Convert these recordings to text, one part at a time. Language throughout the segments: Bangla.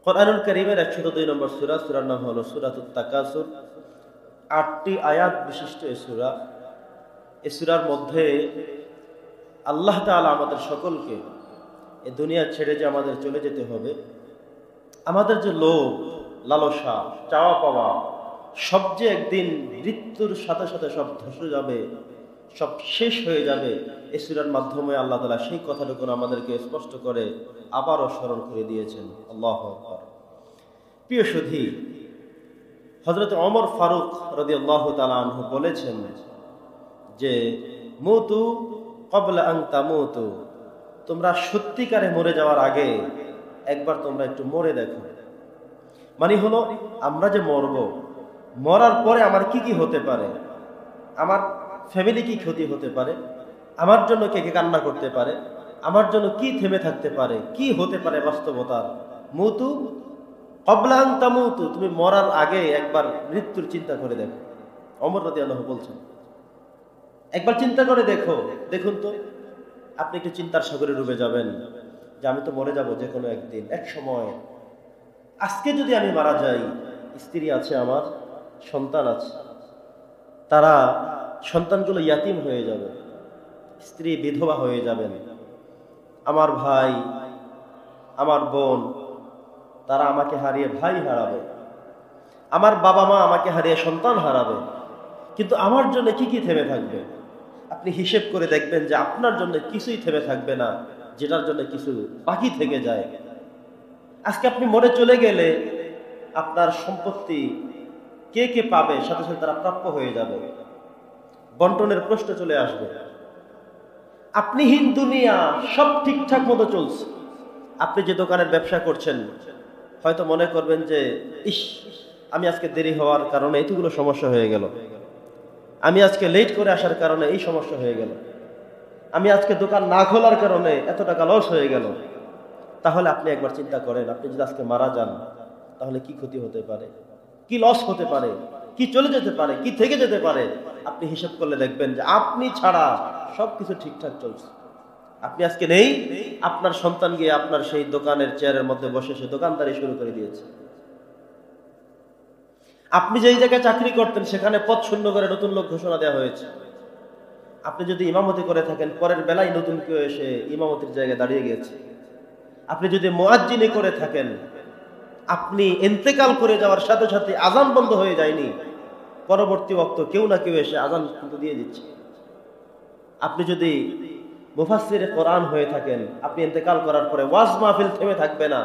কোরআনুল কারীমের 102 নম্বর সূরা, সূরার নাম হলো সূরাতুত তাকাসুর। 8টি আয়াত বিশিষ্ট এই সূরা। এই সূরার মধ্যে আল্লাহ তাআলা আমাদের সকলকে এই দুনিয়া ছেড়ে যে আমাদের চলে যেতে হবে, আমাদের যে লোভ, লালসা, চাওয়া পাওয়া সব যে একদিন মৃত্যুর সাথে সাথে সব ধসে যাবে, সব শেষ হয়ে যাবে, এই সূরার মাধ্যমে আল্লাহ তাআলা সেই কথাটুকু আমাদেরকে স্পষ্ট করে আবারও স্মরণ করে দিয়েছেন। আল্লাহু আকবার। প্রিয় সুধী, হযরত ওমর ফারুক রাদিয়াল্লাহু তাআলা আনহু বলেছেন যে মুতু ক্বাবলা আন তামুতু, তোমরা সত্যিকারে মরে যাওয়ার আগে একবার তোমরা একটু মরে দেখো। মানে হলো, আমরা যে মরব, মরার পরে আমার কি কি হতে পারে, আমার ফ্যামিলি কি ক্ষতি হতে পারে, আমার জন্য কে কে কান্না করতে পারে, আমার জন্য কি থেমে থাকতে পারে, কি হতে পারে বাস্তবতার। মুতু ক্বাবলা আন তামুতু, তুমি মরার আগে একবার মৃত্যুর চিন্তা করে দেখো। ওমর রাদিয়াল্লাহু বলছেন, একবার চিন্তা করে দেখো। দেখুন তো, আপনি একটু চিন্তার সাগরে ডুবে যাবেন যে আমি তো মরে যাব যে কোনো একদিন, এক সময়। আজকে যদি আমি মারা যাই, স্ত্রী আছে, আমার সন্তান আছে, তারা সন্তানগুলো ইয়াতিম হয়ে যাবে, স্ত্রী বিধবা হয়ে যাবেন, আমার ভাই, আমার বোন, তারা আমাকে হারিয়ে ভাই হারাবে, আমার বাবা মা আমাকে হারিয়ে সন্তান হারাবে। কিন্তু আমার জন্য কি কি থেমে থাকবে? আপনি হিসেব করে দেখবেন যে আপনার জন্য কিছুই থেমে থাকবে না, যেটার জন্য কিছু বাকি থেকে যায়। আজকে আপনি মরে চলে গেলে আপনার সম্পত্তি কে কে পাবে, সাথে সাথে তারা প্রাপ্য হয়ে যাবে, বন্টনের প্রশ্ন চলে আসবে। আপনি হীন দুনিয়া, সব ঠিকঠাক মতো চলছে। আপনি যে দোকানের ব্যবসা করছেন, হয়তো মনে করবেন যে ইস, আমি আজকে দেরি হওয়ার কারণে এতগুলো সমস্যা হয়ে গেল, আমি আজকে লেট করে আসার কারণে এই সমস্যা হয়ে গেল, আমি আজকে দোকান না খোলার কারণে এত টাকা লস হয়ে গেল। তাহলে আপনি একবার চিন্তা করেন, আপনি যদি আজকে মারা যান তাহলে কি ক্ষতি হতে পারে, কি লস হতে পারে, কি চলে যেতে পারে, কি থেকে যেতে পারে। আপনি হিসাব করলে দেখবেন যে আপনি ছাড়া সবকিছু ঠিকঠাক চলছে। আপনি আজকে নেই, আপনার সন্তান গিয়ে আপনার সেই দোকানের চেয়ারের মধ্যে বসে সে দোকানদারি শুরু করে দিয়েছে। আপনি যেই জায়গায় চাকরি করতেন সেখানে পদ শূন্য করে নতুন লোক ঘোষণা দেওয়া হয়েছে। আপনি যদি ইমামতি করে থাকেন, পরের বেলায় নতুন কেউ এসে ইমামতির জায়গায় দাঁড়িয়ে গেছে। আপনি যদি মুয়াজ্জিনি করে থাকেন, আপনি ইন্তেকাল করে যাওয়ার সাথে সাথে আযান বন্ধ হয়ে যায়নি, পরবর্তী ওয়াক্ত কেউ না কেউ এসে আযান কিন্তু দিয়ে দিচ্ছে। আপনি যদি মুফাসসিরে কোরআন হয়ে থাকেন, আপনি ইন্তেকাল করার পরে ওয়াজ মাহফিল থেমে থাকবে না,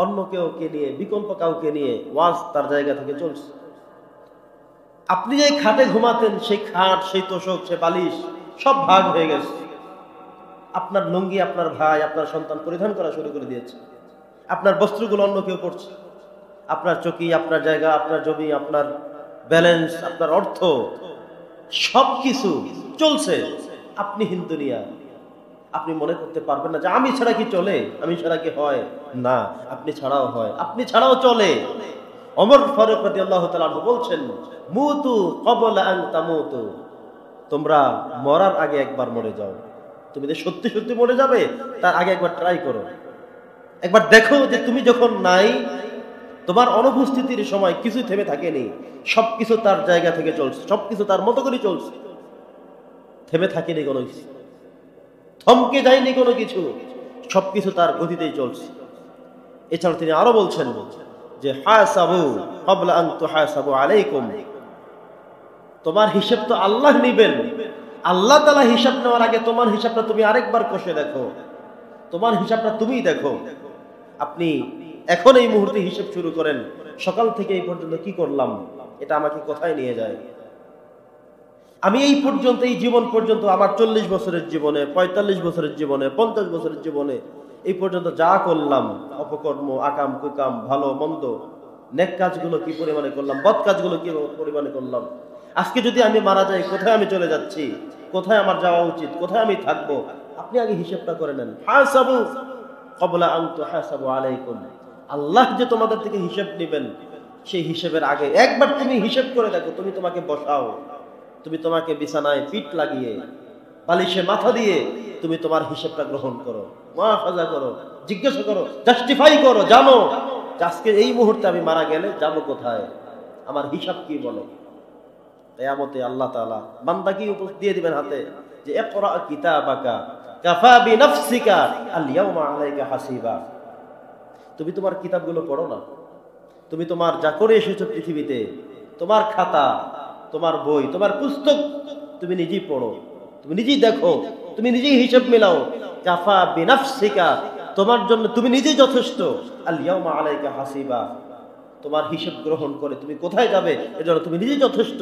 অন্য কেউকে নিয়ে, বিকল্প কাউকে নিয়ে ওয়াজ তার জায়গা থেকে চলছে। আপনি যে খাটে ঘুমাতেন, সেই খাট, সেই তোষক, সেই বালিশ সব ভাগ হয়ে গেছে। আপনার লুঙ্গি আপনার ভাই, আপনার সন্তান পরিধান করা শুরু করে দিয়েছে। আপনার বস্ত্রগুলো অন্য কেউ পড়ছে। আপনার চকি, আপনার জায়গা, আপনার জমি, আপনার ব্যালেন্স, আপনার অর্থ সবকিছু চলছে। আপনি হীন দুনিয়া। আপনি মনে করতে পারবেন না যে আমি ছাড়া কি চলে, আমি ছাড়া কি হয়। না, আপনি ছাড়াও হয়, আপনি ছাড়াও চলে। ওমর ফারুক রাদিয়াল্লাহু তাআলা বলছেন, মুতু ক্বাবলা আন তামুতু, তোমরা মরার আগে একবার মরে যাও। তুমি যে সত্যি সত্যি মরে যাবে তার আগে একবার ট্রাই করো, একবার দেখো যে তুমি যখন নাই, তোমার অনুপস্থিতির সময় কিছু থেমে থাকেনি, সবকিছু তার জায়গা থেকে চলছে, সবকিছু তার মতো করে চলছে, থেমে থাকেনি কোনো কিছু, থমকে যায়নি কোনো কিছু, সবকিছু তার গতিতেই চলছে। এছাড়া তিনি আরো বলছেন যে হাসাবু ক্বাবলা আন তুহাসাবু আলাইকুম, তোমার হিসাব তো আল্লাহ নেবেন, আল্লাহ তাআলা হিসাব নেওয়ার আগে তোমার হিসাবটা তুমি আরেকবার কষে দেখো, তোমার হিসাবটা তুমিই দেখো। আপনি এখন এই মুহূর্তে হিসাব শুরু করেন, সকাল থেকে এই পর্যন্ত কি করলাম, এটা আমাকে কোথায় নিয়ে যায়। আমি এই পর্যন্ত, এই জীবন পর্যন্ত, আমার 40 বছরের জীবনে, 45 বছরের জীবনে, 50 বছরের জীবনে এই পর্যন্ত যা করলাম, অপকর্ম, আকাম কুকাম, ভালো মন্দ, নেক কাজগুলো কি পরিমাণে করলাম, বদ কাজগুলো কি পরিমাণে করলাম। আজকে যদি আমি মারা যাই, কোথায় আমি চলে যাচ্ছি, কোথায় আমার যাওয়া উচিত, কোথায় আমি থাকবো, আপনি আগে হিসাবটা করে নেন। হাসাবু ক্বাবলা আন তুহাসাবু আলাইকুম, আল্লাহ যে তোমাদের থেকে হিসাব নেবেন, সেই হিসাবের আগে একবার তুমি হিসাব করে দেখো। তুমি তোমাকে বসাও, তুমি তোমাকে বিছানায় পিঠ লাগিয়ে, বালিশে মাথা দিয়ে তুমি তোমার হিসাবটা গ্রহণ করো, মুআখাযা করো, জিজ্ঞাসা করো, জাস্টিফাই করো, জানো যে আজকে এই মুহূর্তে আমি মারা গেলে যাব কোথায়, আমার হিসাব কি বলে। কিয়ামতে আল্লাহ তাআলা বান্দাকে দিয়ে দিবেন হাতে যে ইকরা কিতাবাকা কাফা বিনাফসিকা আল ইয়াউমা আলাইকা হাসিবা। তুমি তোমার কিতাবগুলো পড়ো না, তুমি তোমার যা করে এসেছো পৃথিবীতে, তোমার খাতা, তোমার বই, তোমার পুস্তক তুমি নিজেই পড়ো, তুমি নিজেই দেখো, তুমি নিজেই হিসাব মেলাও। কাফা বিনাফসিকা, তোমার জন্য তুমি নিজেই যথেষ্ট। আল ইয়াউমা আলাইকা হাসিবা, তোমার হিসাব গ্রহণ করে তুমি কোথায় যাবে এজন্য তুমি নিজেই যথেষ্ট।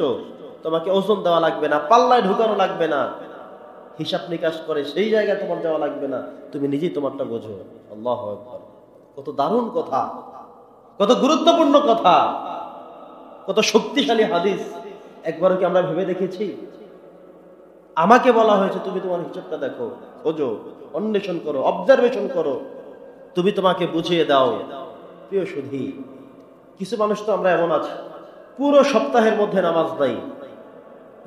তোমাকে ওজন দেওয়া লাগবে না, পাল্লায় ঢুকানো লাগবে না, হিসাব নিকাশ করে সেই জায়গায় তোমার যাওয়া লাগবে না, তুমি নিজেই তোমারটা বোঝো। আল্লাহু আকবার, কত দারুণ কথা, কত গুরুত্বপূর্ণ কথা, কত শক্তিশালী হাদিস। একবারও কি আমরা ভেবে দেখেছি? আমাকে বলা হয়েছে তুমি তোমার হিসাবটা দেখো, খোঁজো, অন্বেষণ করো, অবজারভেশন করো, তুমি তোমাকে বুঝিয়ে দাও। প্রিয় সুধী, কিছু মানুষ তো আমরা এমন আছি পুরো সপ্তাহের মধ্যে নামাজ নাই,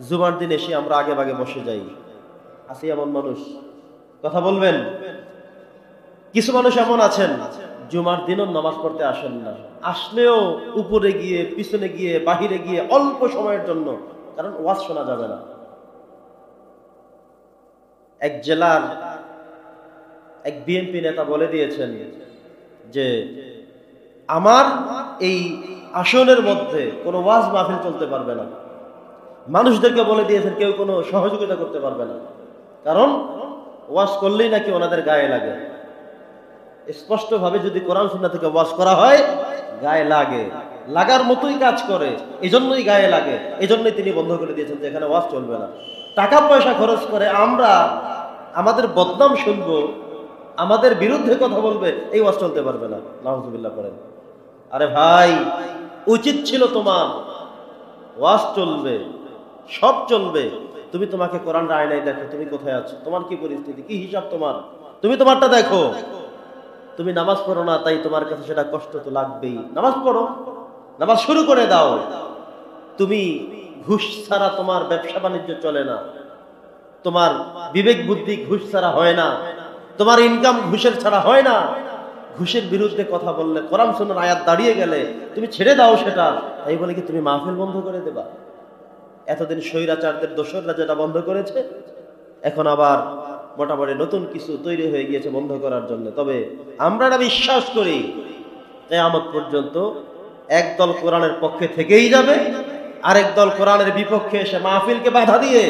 জুমার দিন এসে আমরা আগে ভাগে বসে যাই। আছে এমন মানুষ? কথা বলবেন। কিছু মানুষ এমন আছেন জুমার দিনও নামাজ পড়তে আসেন না, আসলেও উপরে গিয়ে, পিছনে গিয়ে, বাহিরে গিয়ে অল্প সময়ের জন্য, কারণ ওয়াজ শোনা যাবে না। এক জেলার এক বিএনপি নেতা বলে দিয়েছেন যে আমার এই আসনের মধ্যে কোনো ওয়াজ মাহফিল চলতে পারবে না। মানুষদেরকে বলে দিয়েছেন কেউ কোনো সহযোগিতা করতে পারবে না, কারণ ওয়াজ করলেই নাকি ওনাদের গায়ে লাগে। স্পষ্ট ভাবে যদি কোরআন সুন্নাহ থেকে ওয়াজ করা হয় গায়ে লাগে, লাগার মতোই কাজ করে, এজন্যই গায়ে লাগে। এজন্যই তিনি বন্ধ করে দিয়েছেন যে এখানে ওয়াজ চলবে না। টাকা পয়সা খরচ করে আমরা আমাদের বদনাম শুনবো, আমাদের বিরুদ্ধে কথা বলবে, এই ওয়াজ চলতে পারবে না। নাউজুবিল্লাহ করেন। আরে ভাই, উচিত ছিল তোমার, ওয়াজ চলবে, সব চলবে, তুমি তোমাকে কোরআন আয়নায় দেখো, তুমি কোথায় আছো, তোমার কি পরিস্থিতি, কি হিসাব তোমার, তুমি তোমারটা দেখো। তুমি নামাজ পড়ো না, তাই তোমার কাছে সেটা কষ্ট তো লাগবেই। নামাজ পড়ো, নামাজ শুরু করে দাও। তুমি ঘুষ ছাড়া তোমার ব্যবসা বাণিজ্য চলে না, তোমার বিবেক বুদ্ধি ঘুষ ছাড়া হয় না, তোমার ইনকাম ঘুষের ছাড়া হয় না। ঘুষের বিরুদ্ধে কথা বললে, কোরআন সুন্নাহর আয়াত দাঁড়িয়ে গেলে তুমি ছেড়ে দাও সেটা, তাই বলে কি তুমি মাহফিল বন্ধ করে দেবা? এতদিন স্বৈরাচারদের দোসররা যেটা বন্ধ করেছে, এখন আবার মোটামুটি নতুন কিছু তৈরি হয়ে গিয়েছে বন্ধ করার জন্য। তবে আমরা না বিশ্বাস করি কিয়ামত পর্যন্ত একদল কোরআনের পক্ষে থেকেই যাবে, আরেক দল কোরআনের বিপক্ষে এসে মাহফিলকে বাধা দিয়ে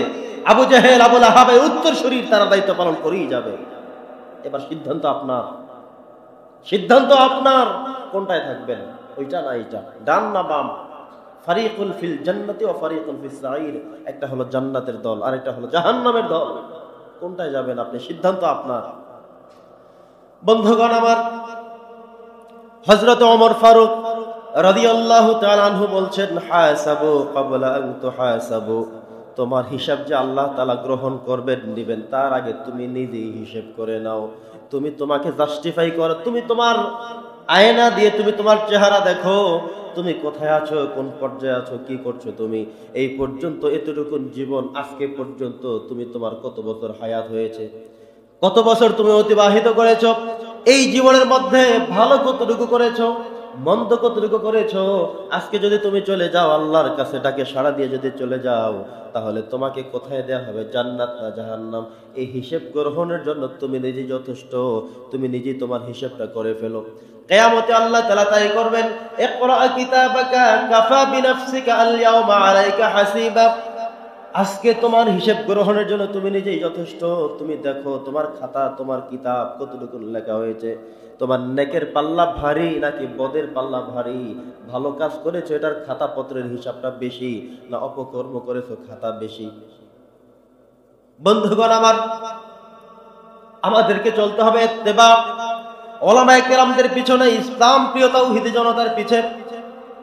আবু জাহেল, আবু লাহাব উত্তর শরীর তারা দায়িত্ব পালন করেই যাবে। এবার সিদ্ধান্ত আপনার, সিদ্ধান্ত আপনার, কোনটায় থাকবেন, ওইটা না এইটা, ডান না বাম। ফারিকুন ফিল জান্নাতি ওয়া ফারিকুন ফিস সাঈর, একটা হলো জান্নাতের দল আর একটা হলো জাহান্নামের দল। কোনটায় যাবেন আপনি, সিদ্ধান্ত আপনার। বন্ধুগণ আমার, হযরত ওমর ফারুক রাদিয়াল্লাহু তাআলা আনহু বলছেন, হাসাবু ক্বাবলা আন তুহাসাবু, তোমার হিসাব যে আল্লাহ তাআলা গ্রহণ করবেন, নেবেন, তার আগে তুমি নিজেই হিসাব করে নাও। তুমি তোমাকে জাস্টিফাই করো, তুমি তোমার আয়না দিয়ে তুমি তোমার চেহারা দেখো, তুমি কোথায় আছো, কোন পর্যায়ে আছো, কি করছো তুমি। এই পর্যন্ত এতটুকুন জীবন, আজকে পর্যন্ত তুমি তোমার কত বছর হায়াত হয়েছে, কত বছর তুমি অতিবাহিত করেছো, এই জীবনের মধ্যে ভালো কতটুকু করেছো, মন্দ কতটুকু করেছো। আজকে যদি তুমি চলে যাও, আল্লাহর কাছে ডাকে সাড়া দিয়ে যদি চলে যাও, তাহলে তোমাকে কোথায় দেয়া হবে, জান্নাত না জাহান্নাম? এই হিসাব গ্রহণের জন্য তুমি নিজেই যথেষ্ট, তুমি নিজেই তোমার হিসাবটা করে ফেলো। কিয়ামতে আল্লাহ তাআলা তাই করবেন, ইকরা কিতাবাকা কাফা বিনাফসিকা আল ইয়াউমা আলাইকা হাসিবা, আজকে তোমার হিসাব গ্রহণের জন্য তুমি নিজেই যথেষ্ট। তুমি দেখো তোমার খাতা, তোমার কিতাব কতটুকু লেখা হয়েছে, তোমার নেকের পাল্লা ভারী নাকি বদের পাল্লা ভারী, ভালো কাজ করেছো এটার খাতা পত্রের হিসাবটা বেশি, না অপকর্ম করেছো খাতা বেশি। বন্ধুগণ আমার, আমাদেরকে চলতে হবে ইত্তেবা, উলামায়ে কেরামদের পিছনে, ইসলাম প্রিয় তাওহীদি জনতার পিছে।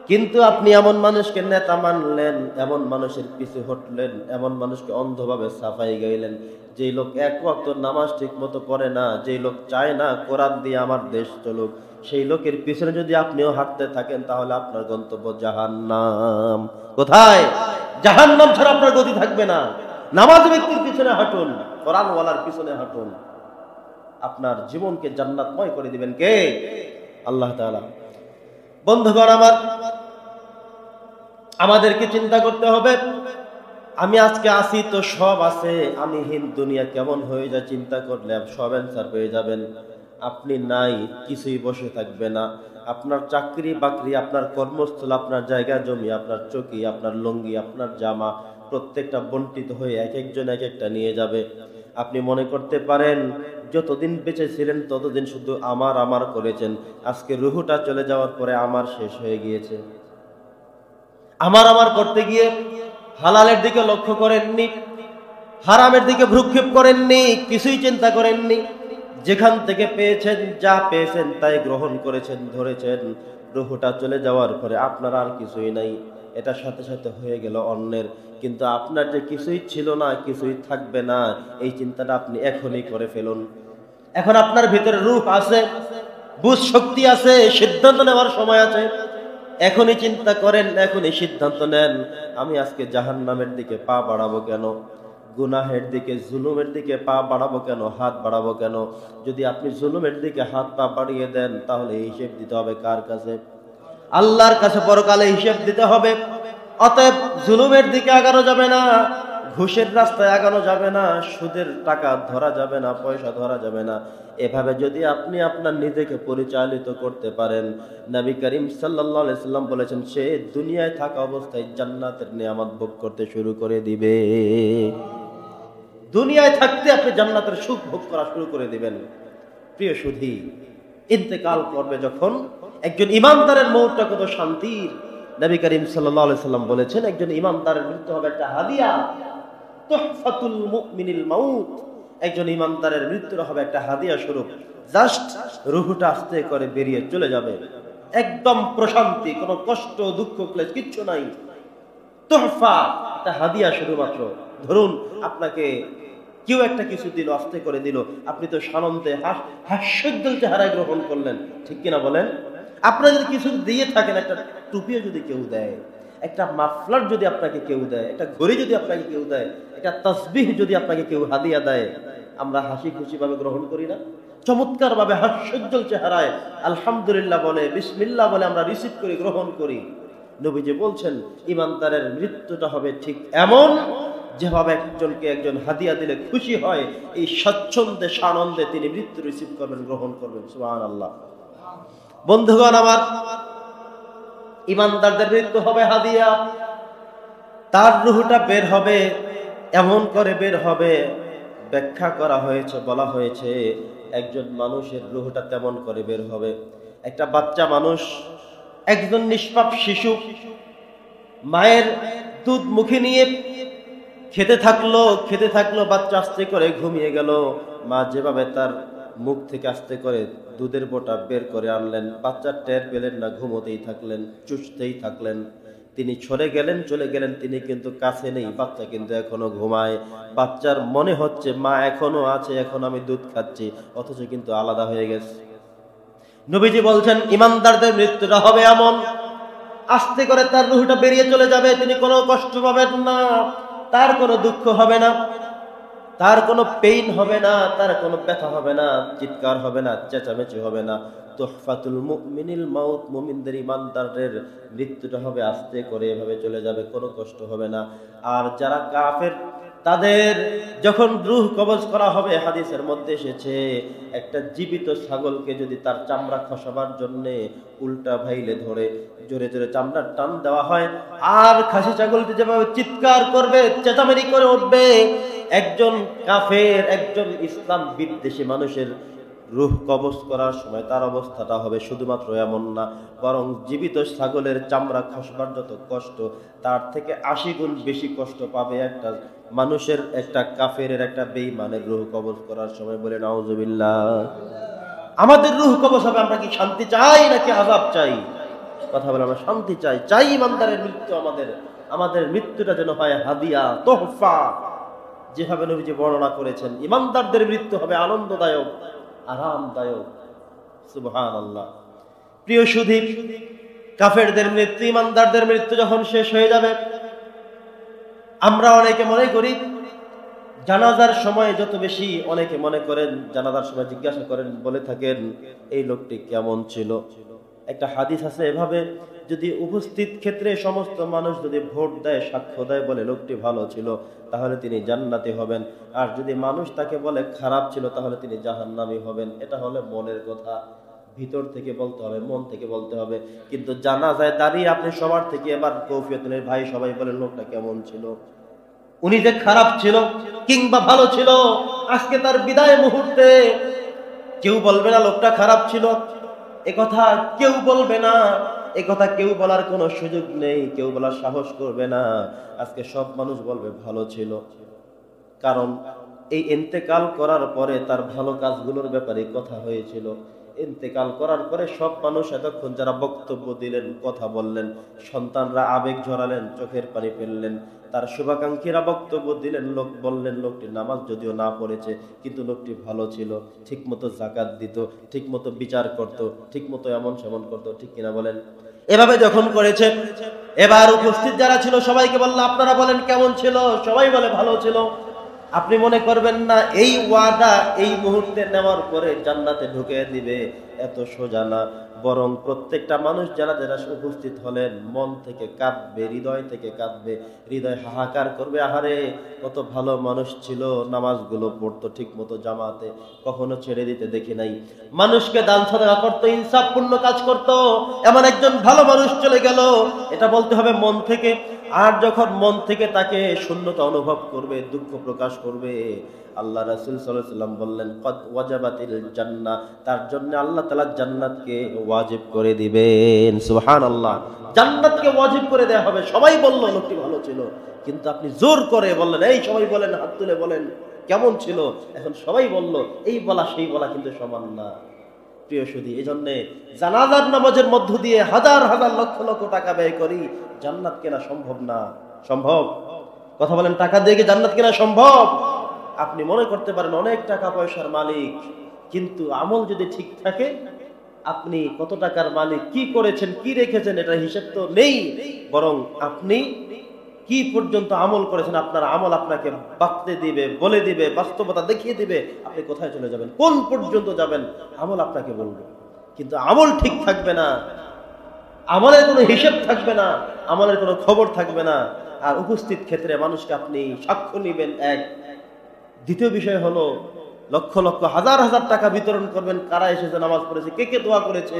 কিন্তু আপনি এমন মানুষকে নেতা মানলেন, এমন মানুষের পিছু হটলেন, এমন মানুষকে অন্ধভাবে সাফাই গাইলেন, যেই লোক এক ওয়াক্ত নামাজ ঠিক মতো পড়ে না, যেই লোক চায় না কোরআন দিয়ে আমার দেশ চলুক, সেই লোকের পিছনে যদি আপনিও হাঁটতে থাকেন, তাহলে আপনার গন্তব্য জাহান্নাম। কোথায়? জাহান্নাম ছাড়া আপনার গতি থাকবে না। নামাজি ব্যক্তির পিছনে হাঁটুন, কোরআনওয়ালার পিছনে হাঁটুন, আপনার জীবনকে জান্নাতময় করে দিবেন কে? আল্লাহ তাআলা। বন্ধুগণ আমার, আমাদেরকে চিন্তা করতে হবে, আমি আজকে আসি তো সব আছে, আমি হীন, দুনিয়া কেমন হয়ে যায় চিন্তা করলে সব অ্যান্সার পেয়ে যাবেন। আপনি নাই, কিছুই বসে থাকবে না। আপনার চাকরি বাকরি, আপনার কর্মস্থল, আপনার জায়গা জমি, আপনার চকি, আপনার লুঙ্গি, আপনার জামা, প্রত্যেকটা বন্টিত হয়ে এক একজন এক একটা নিয়ে যাবে। আপনি মনে করতে পারেন যতদিন বেঁচে ছিলেন ততদিন শুধু আমার আমার করেছেন, আজকে রুহুটা চলে যাওয়ার পরে আমার শেষ হয়ে গিয়েছে। আমার আমার করতে গিয়ে হালালের দিকে লক্ষ্য করেননি, হারামের দিকে ভ্রুক্ষেপ করেননি, কিছুই চিন্তা করেননি। যেখান থেকে পেয়েছেন, যা পেয়েছেন তাই গ্রহণ করেছেন, ধরেছেন। রুহুটা চলে যাওয়ার পরে আপনার আর কিছুই নাই, এটা সাথে সাথে হয়ে গেল অন্যের। কিন্তু আপনার যে কিছুই ছিল না, কিছুই থাকবে না, এই চিন্তাটা আপনি এখনই করে ফেলুন। এখন আপনার ভিতরে রূহ আছে, বুঝ শক্তি আছে, সিদ্ধান্ত নেওয়ার সময় আছে। এখনই চিন্তা করেন, এখনই সিদ্ধান্ত নেন, আমি আজকে জাহান্নামের দিকে পা বাড়াবো কেন? গুনাহের দিকে, জুলুমের দিকে পা বাড়াবো কেন, হাত বাড়াবো কেন? যদি আপনি জুলুমের দিকে হাত পা বাড়িয়ে দেন, তাহলে হিসেব দিতে হবে কার কাছে? আল্লাহর কাছে পরকালে হিসেব দিতে হবে। অতএব জুলুমের দিকে আগানো যাবে না, ঘুষের রাস্তায় আগানো যাবে না, সুদের টাকা ধরা যাবে না, পয়সা ধরা যাবে না। এভাবে যদি আপনি আপনার নিজেকে পরিচালিত করতে পারেন, নবী করিম সাল্লাল্লাহু আলাইহি সাল্লাম বলেছেন, সে দুনিয়ায় থাকা অবস্থায় জান্নাতের নিয়ামত ভোগ করতে শুরু করে দিবে। দুনিয়ায় থাকতে আপনি জান্নাতের সুখ ভোগ করা শুরু করে দিবেন। প্রিয় সুধী, ইন্তেকাল করবে যখন একজন ইমানদারের মৌতটা কত শান্তির। নবী করিম সাল্লাল্লাহু আলাইহি সাল্লাম বলেছেন, একজন ইমানদারের মৃত্যু হবে একটা হাদিয়া, তুহফাতুল মুমিনিল মাউত। একজন ইমানদারের মৃত্যু হবে একটা হাদিয়া স্বরূপ। জাস্ট রূহটা আস্তে করে বেরিয়ে চলে যাবে, একদম প্রশান্তি, কোনো কষ্ট, দুঃখ, ক্লেশ কিচ্ছু নাই। তোহফা, একটা হাদিয়া শুধুমাত্র। ধরুন আপনাকে কেউ একটা কিছু দিল, আস্তে করে দিল, আপনি তো সানন্দে হাস্যোজ্জ্বল চেহারায় গ্রহণ করলেন, ঠিক কিনা বলেন? আপনারা যদি কিছু দিয়ে থাকেন, একটা টুপিও যদি কেউ দেয়, একটা মাফলার যদি আপনাকে কেউ দেয়, একটা ঘড়ি যদি আপনাকে কেউ দেয়, একটা তাসবিহ যদি আপনাকে কেউ হাদিয়া দেয়, আমরা হাসি খুশি ভাবে গ্রহণ করি না? চমৎকার ভাবে হাস্যোজ্জ্বল চেহারায় আলহামদুলিল্লাহ বলে, বিসমিল্লাহ বলে আমরা রিসিভ করি, গ্রহণ করি। নবীজি বলছেন, ইমানদারের মৃত্যুটা হবে ঠিক এমন, যেভাবে একজনকে একজন হাদিয়া দিলে খুশি হয়, এই স্বচ্ছন্দে সানন্দে তিনি মৃত্যু রিসিভ করবেন, গ্রহণ করবেন। সুবহানাল্লাহ। বন্ধুগণ আমার, ইমানদারদের মৃত্যু হবে হাদিয়া। তার রূহটা বের হবে, এমন করে বের হবে, ব্যাখ্যা করা হয়েছে, বলা হয়েছে, একজন মানুষের রূহটা তেমন করে বের হবে। একটা বাচ্চা মানুষ, একজন নিষ্পাপ শিশু মায়ের দুধ মুখে নিয়ে খেতে থাকলো, বাচ্চা আস্তে করে ঘুমিয়ে গেল। মা যেভাবে তার মুখ থেকে আস্তে করে দুধের বোঁটা বের করে আনলেন, বাচ্চা টের পেলেন না, ঘুমোতেই থাকলেন, চুষতেই থাকলেন। তিনি চলে গেলেন, তিনি কিন্তু কাছে নেই, বাচ্চা কিন্তু এখনো ঘুমায়। বাচ্চার মনে হচ্ছে মা এখনো আছে, এখন আমি দুধ খাচ্ছি, অথচ কিন্তু আলাদা হয়ে গেছে। নবীজি বলছেন, ইমানদারদের মৃত্যুটা হবে এমন, আস্তে করে তার রূহটা বেরিয়ে চলে যাবে, তিনি কোনো কষ্ট পাবেন না, তার কোনো দুঃখ হবে না, তার কোনো পেইন হবে না, তার কোনো ব্যথা হবে না, চিৎকার হবে না, চেঁচামেচি হবে না। তুহফাতুল মুমিনিল মাউত, মুমিনদের, ইমানদারদের মৃত্যুটা হবে আস্তে করে, এভাবে চলে যাবে, কোনো কষ্ট হবে না। আর যারা কাফের, তাদের যখন রূহ কবজ করা হবে, হাদিসের মধ্যে এসেছে, একটা জীবিত ছাগলকে যদি তার চামড়া খসাবার জন্য উল্টা ভাইলে ধরে জোরে জোরে চামড়ার টান দেওয়া হয়, আর খাসি ছাগলটি যেভাবে চিৎকার করবে, চেঁচামেচি করে উঠবে, একজন কাফের, একজন ইসলাম বিদ্বেষী মানুষের রূহ কবজ করার সময় তার অবস্থাটা হবে শুধুমাত্র এমন না, বরং জীবিত ছাগলের চামড়া খসবার যত কষ্ট, তার থেকে 80 গুণ বেশি কষ্ট পাবে একটা মানুষের, একটা কাফের, একটা বেঈমানের রূহ কবজ করার সময়। বলে নাউজুবিল্লাহ। আমাদের রূহ কবজ হবে, আমরা কি শান্তি চাই নাকি আযাব চাই? কথা বলে আমরা শান্তি চাই। ইমানদারের মৃত্যু, আমাদের মৃত্যুটা যেন হয় হাদিয়া, তোহফা, যেভাবে নবীজি বর্ণনা করেছেন। ইমানদারদের মৃত্যু হবে আনন্দদায়ক, আরামদায়ক। সুবহানাল্লাহ। প্রিয় সুধী, কাফেরদের মৃত্যু, ইমানদারদের মৃত্যু যখন শেষ হয়ে যাবে, আমরা অনেকে মনে করি জানাজার সময়, যত বেশি অনেকে মনে করেন, জানাজার সময় জিজ্ঞাসা করেন, বলে থাকেন, এই লোকটি কেমন ছিল, একটা হাদিস আছে এভাবে, যদি উপস্থিত ক্ষেত্রে সমস্ত মানুষ যদি ভোট দেয়, সাক্ষ্য দেয়, বলে লোকটি ভালো ছিল, তাহলে তিনি জান্নাতি হবেন। আর যদি মানুষ তাকে বলে খারাপ ছিল, তাহলে তিনি জাহান্নামী হবেন। এটা হলে মনের কথা, ভিতর থেকে বলতে হবে, মন থেকে বলতে হবে। কিন্তু জানাজায় দাঁড়িয়ে আপনি সবার থেকে এবার কৌফিয়তের ভাই সবাই বলেন লোকটা কেমন ছিল, উনি যে খারাপ ছিল কিংবা ভালো ছিল, আজকে তার বিদায় মুহূর্তে কেউ বলবে না লোকটা খারাপ ছিল, একথা কেউ বলবে না, একথা কেউ বলার কোনো সুযোগ নেই, কেউ বলার সাহস করবে না। আজকে সব মানুষ বলবে ভালো ছিল, কারণ এই ইন্তেকাল করার পরে তার ভালো কাজগুলোর ব্যাপারে কথা হয়েছিল। ইন্তেকাল করার পরে সব মানুষ এতক্ষণ যারা বক্তব্য দিলেন, কথা বললেন, সন্তানরা আবেগ ঝরালেন, চোখের পানি ফেললেন, তার শুভাকাঙ্ক্ষীরা বক্তব্য দিলেন, লোক বললেন লোকটি নামাজ যদিও না পড়েছে কিন্তু লোকটি ভালো ছিল, ঠিক মতো জাকাত দিত, ঠিক মতো বিচার করত, ঠিক মতো এমন সেমন করতো, ঠিক কিনা বলেন? এভাবে যখন করেছে, এবার উপস্থিত যারা ছিল সবাইকে বলল আপনারা বলেন কেমন ছিল, সবাই বলে ভালো ছিল। আপনি মনে করবেন না এই ওয়াদা এই মুহূর্তে নেওয়ার পরে জান্নাতে ঢুকে দিবে, এত সোজা না। বরং প্রত্যেকটা মানুষ যারা যারা উপস্থিত হলেন মন থেকে কাঁদবে, হৃদয় থেকে কাঁদবে, হৃদয় হাহাকার করবে, আহারে কত ভালো মানুষ ছিল, নামাজগুলো পড়তো ঠিক মতো জামাতে, কখনো ছেড়ে দিতে দেখি নাই, মানুষকে দান সাদকা করতো, ইনসাফপূর্ণ কাজ করতো, এমন একজন ভালো মানুষ চলে গেল, এটা বলতে হবে মন থেকে। আর যখন মন থেকে তাকে শূন্যতা অনুভব করবে, দুঃখ প্রকাশ করবে, আল্লাহ রাসূল সাল্লাল্লাহু আলাইহি ওয়াসাল্লাম বললেন কদ ওয়াজাবাতিল জান্নাহ, তার জন্য আল্লাহ তাআলা জান্নাতকে ওয়াজিব করে দিবেন। সুবহানাল্লাহ, জান্নাতকে ওয়াজিব করে দেয়া হবে। সবাই বলল লোকটি ভালো ছিল, কিন্তু আপনি জোর করে বললেন এই সবাই বলেন, হাত তুলে বলেন কেমন ছিল। এখন সবাই বলল, এই বলা সেই বলা কিন্তু সমান না। প্রিয় সুধী, এই জন্য জানাজার নামাজের মধ্য দিয়ে হাজার হাজার লক্ষ লক্ষ টাকা ব্যয় করি, জান্নাত কেনা সম্ভব না। সম্ভব? কথা বলেন, টাকা দিয়ে কি জান্নাত কেনা সম্ভব? আপনি মনে করতে পারেন অনেক টাকা পয়সার মালিক, কিন্তু আমল যদি ঠিক থাকে, আপনি কত টাকার মালিক, কি করেছেন, কি রেখেছেন, এটা হিসেব তো নেই। বরং আপনি কি পর্যন্ত আমল করেছেন, আপনার আমল আপনাকে বাঁকতে দিবে, বলে দিবে, বাস্তবতা দেখিয়ে দিবে আপনি কোথায় চলে যাবেন, কোন পর্যন্ত যাবেন, আমল আপনাকে বলবে। কিন্তু আমল ঠিক থাকবে না, আমলের কোনো হিসেব থাকবে না, আমলের কোনো খবর থাকবে না। আর উপস্থিত ক্ষেত্রে মানুষকে আপনি সাক্ষ্য নিবেন এক, দ্বিতীয় বিষয় হলো লক্ষ লক্ষ হাজার হাজার টাকা বিতরণ করবেন, কারা এসেছে, নামাজ পড়েছে, কে কে দোয়া করেছে,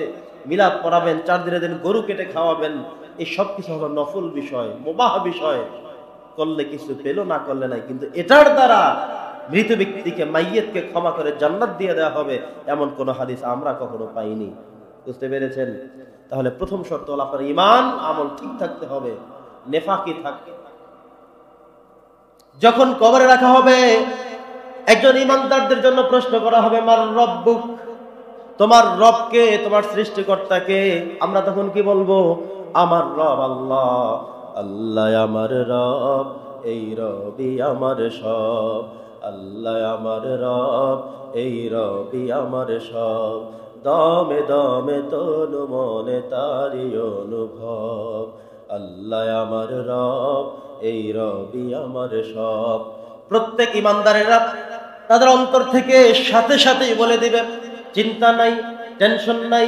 মিলাদ পড়াবেন, 4 দিনের দিন গরু কেটে খাওয়াবেন। এই সব কিছু হলো নফল বিষয়, মুবাহ বিষয়, করলে কিছু পেলো, না করলে নাই। কিন্তু এটার দ্বারা মৃত ব্যক্তিকে, মাইয়িতকে ক্ষমা করে জান্নাত দিয়ে দেওয়া হবে, এমন কোন হাদিস আমরা কখনো পাইনি। বুঝতে পেরেছেন? তাহলে প্রথম শর্ত হলো আপনার ঈমান আমল ঠিক থাকতে হবে, নেফাকি থাকবে। যখন কবরে রাখা হবে, একজন ঈমানদারদের জন্য প্রশ্ন করা হবে মার রব্বুক, তোমার রবকে, তোমার সৃষ্টিকর্তাকে। আমরা তখন কি বলবো? আমার রব আল্লাহ, আল্লাহ আমার রব, এই রবই আমার সব, আল্লাহ আমার রব, এই রবই আমার সব, দমে দমে তনু মনে তারি অনুভব, আল্লাহ আমার রব, এই রবই আমার সব। প্রত্যেক ঈমানদারেরা তাদের অন্তর থেকে সাথে সাথেই বলে দিবে, চিন্তা নাই, টেনশন নাই,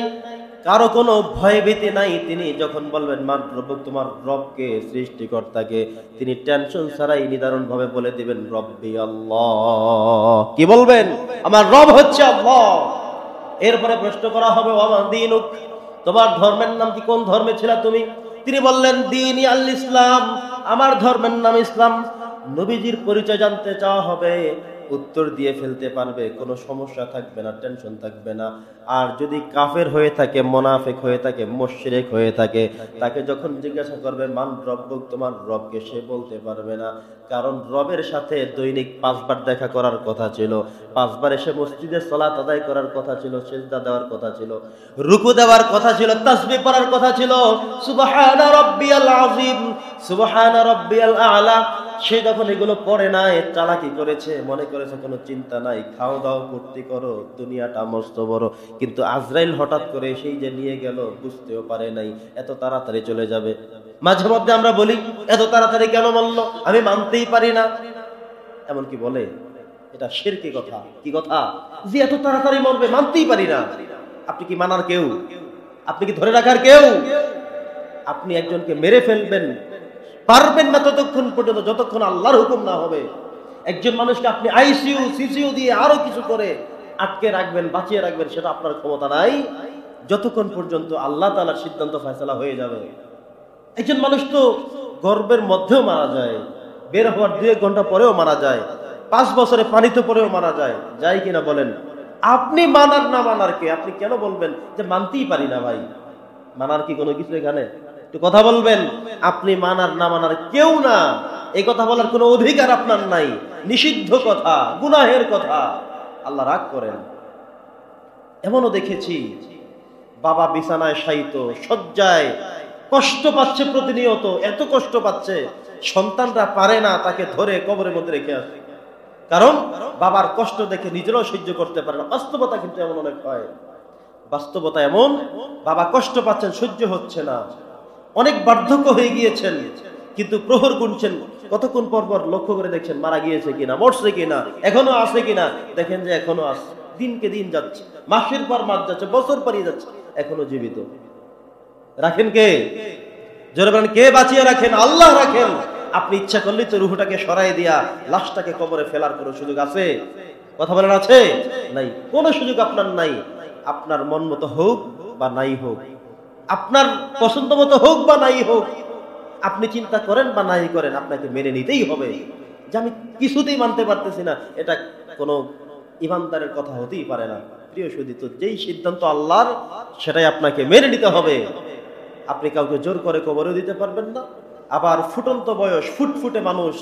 কারো কোনো ভয়ভীতি নাই। তিনি যখন বলবেন মান রব্বুক, তোমার রবকে, সৃষ্টিকর্তাকে, তিনি টেনশন ছাড়াই নিদারুণ ভাবে বলে দিবেন রব্বি আল্লাহ। কি বলবেন? আমার রব হচ্ছে আল্লাহ। এরপরে প্রশ্ন করা হবে ওয়া দীনুক, তোমার ধর্মের নাম কি, কোন ধর্মে ছিলা তুমি? তিনি বললেন দীনি আল ইসলাম, আমার ধর্মের নাম ইসলাম। নবীজির পরিচয় জানতে চাওয়া হবে, উত্তর দিয়ে ফেলতে পারবে, কোনো সমস্যা থাকবে না, টেনশন থাকবে না। আর যদি কাফের হয়ে থাকে, মুনাফিক হয়ে থাকে, মুশরিক হয়ে থাকে, তাকে যখন জিজ্ঞাসা করবে মান রব্বুক, তোমার রবকে, সে বলতে পারবে না। কারণ রবের সাথে দৈনিক 5 বার দেখা করার কথা ছিল, 5 বার এসে মসজিদে সালাত আদায় করার কথা ছিল, সিজদা দেওয়ার কথা ছিল, রুকু দেওয়ার কথা ছিল, তাসবিহ পড়ার কথা ছিল, সুবহানা রাব্বিয়াল আযীম, সুবহানা রাব্বিয়াল আ'লা। সে যখন এগুলো পড়ে নাই, চালাকি করেছে, মনে করেছে কোনো চিন্তা নাই, খাও দাও করতে করো, দুনিয়াটা মস্ত বড়। কিন্তু আজরাইল হঠাৎ করে সেই যে নিয়ে গেল, বুঝতেও পারে নাই এত তাড়াতাড়ি চলে যাবে। মাঝে মধ্যে আমরা বলি এত তাড়াতাড়ি কেন মরলো, আমি মানতেই পারি না। এমন কি বলে? এটা শিরকি কথা। কি কথা? যে এত তাড়াতাড়ি মরবে, মানতেই পারি না। আপনি কি মানার কেউ? আপনি কি ধরে রাখার কেউ? আপনি একজনকে মেরে ফেলবেন পারবেন না ততক্ষণ পর্যন্ত যতক্ষণ আল্লাহর হুকুম না হবে। একজন মানুষকে আপনি আইসিইউ সিসিইউ দিয়ে আরো কিছু করে আটকে রাখবেন, বাঁচিয়ে রাখবেন, সেটা আপনার ক্ষমতা নাই যতক্ষণ পর্যন্ত আল্লাহ তাআলার সিদ্ধান্ত ফয়সালা হয়ে যাবে। একজন মানুষ তো গর্ভের মধ্যেও মারা যায়, বের হওয়ার 2-1 ঘন্টা পরেও মারা যায়, 5 বছরে পানিতে পরেও মারা যায়, যাই কিনা বলেন? আপনি মানার না মানার কে? আপনি কেন বলবেন যে মানতেই পারি না? ভাই, মানার কি কোনো কিছু এখানে? একটু কথা বলবেন। আপনি মানার না মানার কেউ না, এই কথা বলার কোনো অধিকার আপনার নাই। নিষিদ্ধ কথা, গুনাহের কথা, আল্লাহ রাগ করেন। এমনও দেখেছি বাবা বিছানায় শায়িত, শয্যায়, কষ্ট পাচ্ছে প্রতিনিয়ত, এত কষ্ট পাচ্ছে সন্তানরা পারে না তাকে ধরে কবরের মধ্যে রেখে আসে। কারণ বাবার কষ্ট দেখে নিজেরাও সহ্য করতে পারে না। বাস্তবতা কিন্তু এমন অনেক হয়, বাস্তবতা এমন, বাবা কষ্ট পাচ্ছেন, সহ্য হচ্ছে না, অনেক বার্ধক্য হয়ে গিয়েছেন, কিন্তু প্রহর গুনছেন, কতক্ষণ পর পর লক্ষ্য করে দেখছেন মারা গিয়েছে কিনা, মরছে কিনা, এখনো আছে কিনা, দেখেন যে এখনো আছে। দিনকে দিন যাচ্ছে, মাসের পর মাস যাচ্ছে, বছর পালিয়ে যাচ্ছে, এখনো জীবিত। রাখেন কে? জোরে বলেন, কে বাঁচিয়ে রাখেন? আল্লাহ রাখেন। আপনি ইচ্ছা করলে তো রুহটাকে সরাই দিয়া লাশটাকে কবরে ফেলার কোনো সুযোগ আছে? কথা বলেন, আছে? নাই, কোনো সুযোগ আপনার নাই। আপনার মন মতো হোক বা নাই হোক, আপনার পছন্দ মতো হোক বা নাই হোক, আপনি চিন্তা করেন বা নাই করেন, আপনাকে মেনে নিতেই হবে। যে আমি কিছুতেই মানতে পারতেছি না, এটা কোনো ইমানদারের কথা হতেই পারে না। প্রিয় সুধী, তো যেই সিদ্ধান্ত আল্লাহর, সেটাই আপনাকে মেনে নিতে হবে। আপনি কাউকে জোর করে কবরেও দিতে পারবেন না। আবার ফুটন্ত বয়স, ফুটফুটে মানুষ,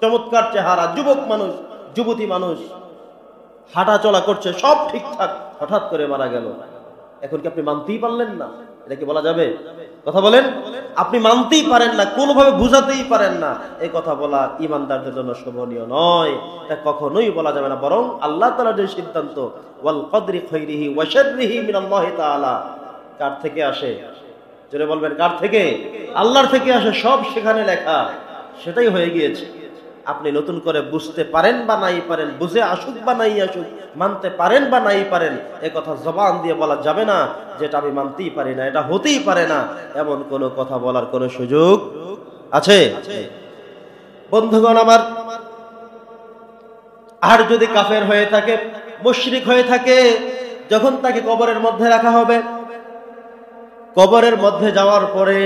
চমৎকার চেহারা, যুবক মানুষ, যুবতী মানুষ, হাঁটা চলা করছে, সব ঠিকঠাক, হঠাৎ করে মারা গেল, এখন কি আপনি মানতেই পারলেন না? এটা কি বলা যাবে? কথা বলেন। আপনি মানতেই পারেন না, কোনোভাবে বুঝাতেই পারেন না, এই কথা বলা ইমানদারদের জন্য শোভনীয় নয়। এটা কখনোই বলা যাবে না। বরং আল্লাহ তাআলার যে সিদ্ধান্ত, ওয়াল কদরি খাইরিহি ওয়া শাররিহি মিনাল্লাহি তাআলা, কার থেকে আসে? জোরে বলবেন, কার থেকে? আল্লাহর থেকে আসে। সব সেখানে লেখা, সেটাই হয়ে গিয়েছে। আপনি নতুন করে বুঝতে পারেন বা নাই পারেন, বুঝে আসুক বা নাই আসুক, মানতে পারেন বা নাই পারেন, এ কথা জবান দিয়ে বলা যাবে না যেটা আমি মানতেই পারি না, এটা হতেই পারে না, এমন কোনো কথা বলার কোনো সুযোগ আছে? বন্ধুগণ আমার, আর যদি কাফের হয়ে থাকে, মুশরিক হয়ে থাকে, যখন তাকে কবরের মধ্যে রাখা হবে, কবরের মধ্যে যাওয়ার পরে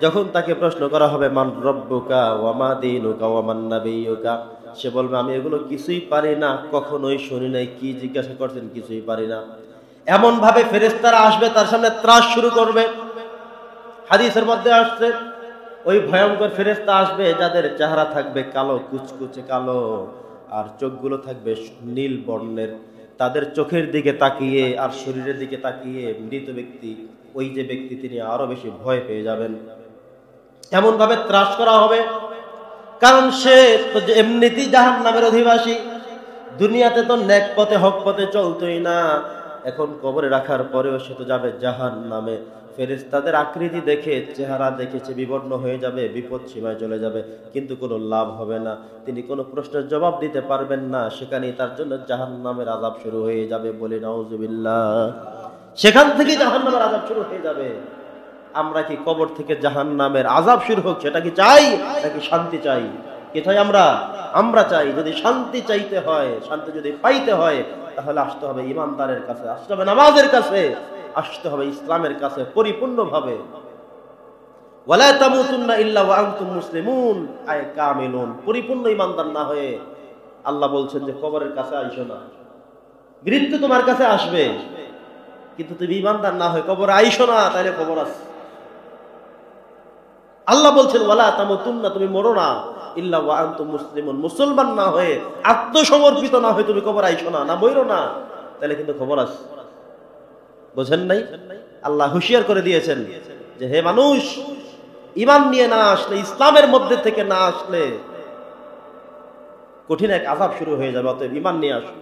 যখন তাকে প্রশ্ন করা হবে, মান রব্বুকা ওয়া মা দীনুকা ওয়া মান নাবিয়্যুকা, সে বলবে আমি এগুলো কিছুই পারি না, কখনোই শুনি নাই, কি জিজ্ঞাসা করছেন, কিছুই পারি না। এমন ভাবে ফেরেশতারা আসবে, তার সামনে ত্রাস শুরু করবে। হাদিসের মধ্যে আসছে, ওই ভয়ঙ্কর ফেরেশতা আসবে যাদের চেহারা থাকবে কালো, কুচকুচে কালো, আর চোখগুলো থাকবে নীল বর্ণের। তাদের চোখের দিকে তাকিয়ে আর শরীরের দিকে তাকিয়ে মৃত ব্যক্তি, ওই যে ব্যক্তি, তিনি আরো বেশি ভয় পেয়ে যাবেন। এমন ভাবে ত্রাস করা হবে, কারণ সে তো এমনিতেই জাহান্নামের অধিবাসী, দুনিয়াতে তো নেক পথে হক পথে চলতোই না, এখন কবরে রাখার পরেও সে তো যাবে জাহান্নামে। ফেরেশতাদের আকৃতি দেখে, চেহারা দেখেছে, বিবর্ণ হয়ে যাবে, বিপদ সীমায় চলে যাবে, কিন্তু কোনো লাভ হবে না, তিনি কোনো প্রশ্নের জবাব দিতে পারবেন না। সেখানেই তার জন্য জাহান্নামের আযাব শুরু হয়ে যাবে, বলে নাউযুবিল্লাহ। সেখান থেকে জাহান্নামের আযাব শুরু হয়ে যাবে। আমরা কি কবর থেকে জাহান্নামের আযাব শুরু হোক সেটা কি চাই, নাকি শান্তি চাই? কি চাই আমরা? আমরা চাই। যদি শান্তি চাইতে হয়, শান্তি যদি পাইতে হয়, তাহলে আসতে হবে ইমানদারের কাছে, আসতে হবে নামাজের কাছে, আসতে হবে ইসলামের কাছে পরিপূর্ণভাবে। ওয়ালা তামুতুন্না ইল্লা ওয়া আনতুম মুসলিমুন, আয় কামিলুন, পরিপূর্ণ ইমানদার না হয়ে আল্লাহ বলছেন যে কবরের কাছে আইসো না। মৃত্যু তোমার কাছে আসবে, কিন্তু তুমি ইমানদার না হয়ে কবরে আইসো না, তাহলে কবর আছে। আল্লাহ বলছেন ওয়ালা তামুতুন্না, তুমি মরো না, ইল্লা ওয়া আনতুম মুসলিমুন, মুসলমান না হয়ে, আত্মসমর্পিত না হয়ে তুমি কবর আইসো না, না মরো না, তাহলে কিন্তু খবর আছে। বোঝেন নাই? আল্লাহ হুঁশিয়ার করে দিয়েছেন যে হে মানুষ, ঈমান নিয়ে না আসলে, ইসলামের মধ্যে থেকে না আসলে কঠিন এক আযাব শুরু হয়ে যাবে। অতএব ঈমান নিয়ে আসো,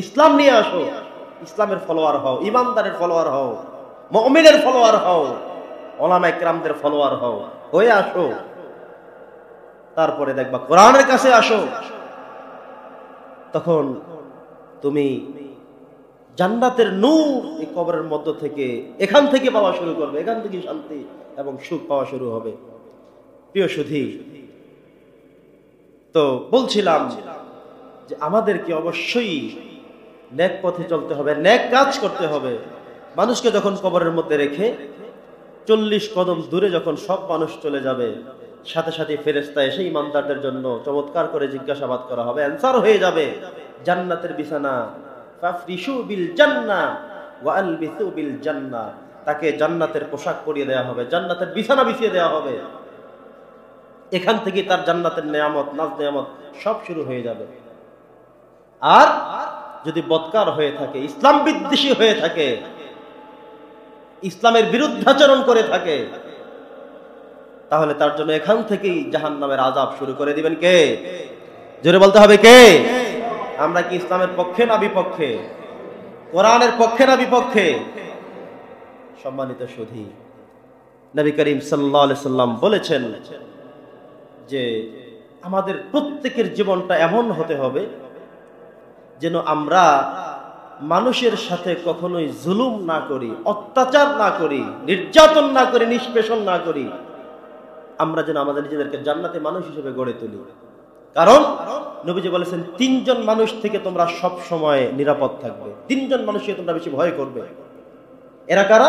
ইসলাম নিয়ে আসো, ইসলামের ফলোয়ার হও, ঈমানদারের ফলোয়ার হও, মুমিনের ফলোয়ার হও, উলামায়ে কেরামদের ফলোয়ার হও, হয়ে আসো। তারপরে দেখবা কোরআনের কাছে আসো, তখন তুমি জান্নাতের নূর এই কবরের মধ্য থেকে এখান থেকে পাওয়া শুরু করবে, এখান থেকে শান্তি এবং সুখ পাওয়া শুরু হবে। প্রিয় সুধী, তো বলছিলাম যে আমাদেরকে অবশ্যই নেক পথে চলতে হবে, নেক কাজ করতে হবে। মানুষকে যখন কবরের মধ্যে রেখে 40 কদম দূরে যখন সব মানুষ চলে যাবে, সাথে সাথে ফেরেশতা এসে ইমানদারদের জন্য চমৎকার করে জিজ্ঞাসাবাদ করা হবে, অ্যানসার হয়ে যাবে জান্নাতের বিছানা, ফাফরিশু বিল জান্নাহ ওয়া আলবিসু বিল জান্নাহ, তাকে জান্নাতের পোশাক পরিয়ে দেওয়া হবে, জান্নাতের বিছানা বিছিয়ে দেওয়া হবে। এখান থেকে তার জান্নাতের নেয়ামত, নাজ নেয়ামত সব শুরু হয়ে যাবে। আর যদি বদকার হয়ে থাকে, ইসলাম বিদ্বেষী হয়ে থাকে, ইসলামের বিরুদ্ধাচরণ করে থাকে, তাহলে তার জন্য এখান থেকেই জাহান্নামের আযাব শুরু করে দিবেন কে? জোরে বলতে হবে কে? আমরা কি ইসলামের পক্ষে না বিপক্ষে? কোরআনের পক্ষে না বিপক্ষে? সম্মানিত সুধী, নবী করিম সাল্লাল্লাহু আলাইহি সাল্লাম বলেছেন যে আমাদের প্রত্যেকের জীবনটা এমন হতে হবে যেন আমরা মানুষের সাথে কখনোই জুলুম না করি, অত্যাচার না করি, নির্যাতন না করি, নিষ্পেষণ না করি। আমরা যেন আমাদের নিজেদেরকে জান্নাতে মানুষ হিসেবে গড়ে তুলি। কারণ নবীজি বলেছেন 3 জন মানুষ থেকে তোমরা সব সময় নিরাপদ থাকবে, 3 জন মানুষকে তোমরা বেশি ভয় করবে। এরা কারা?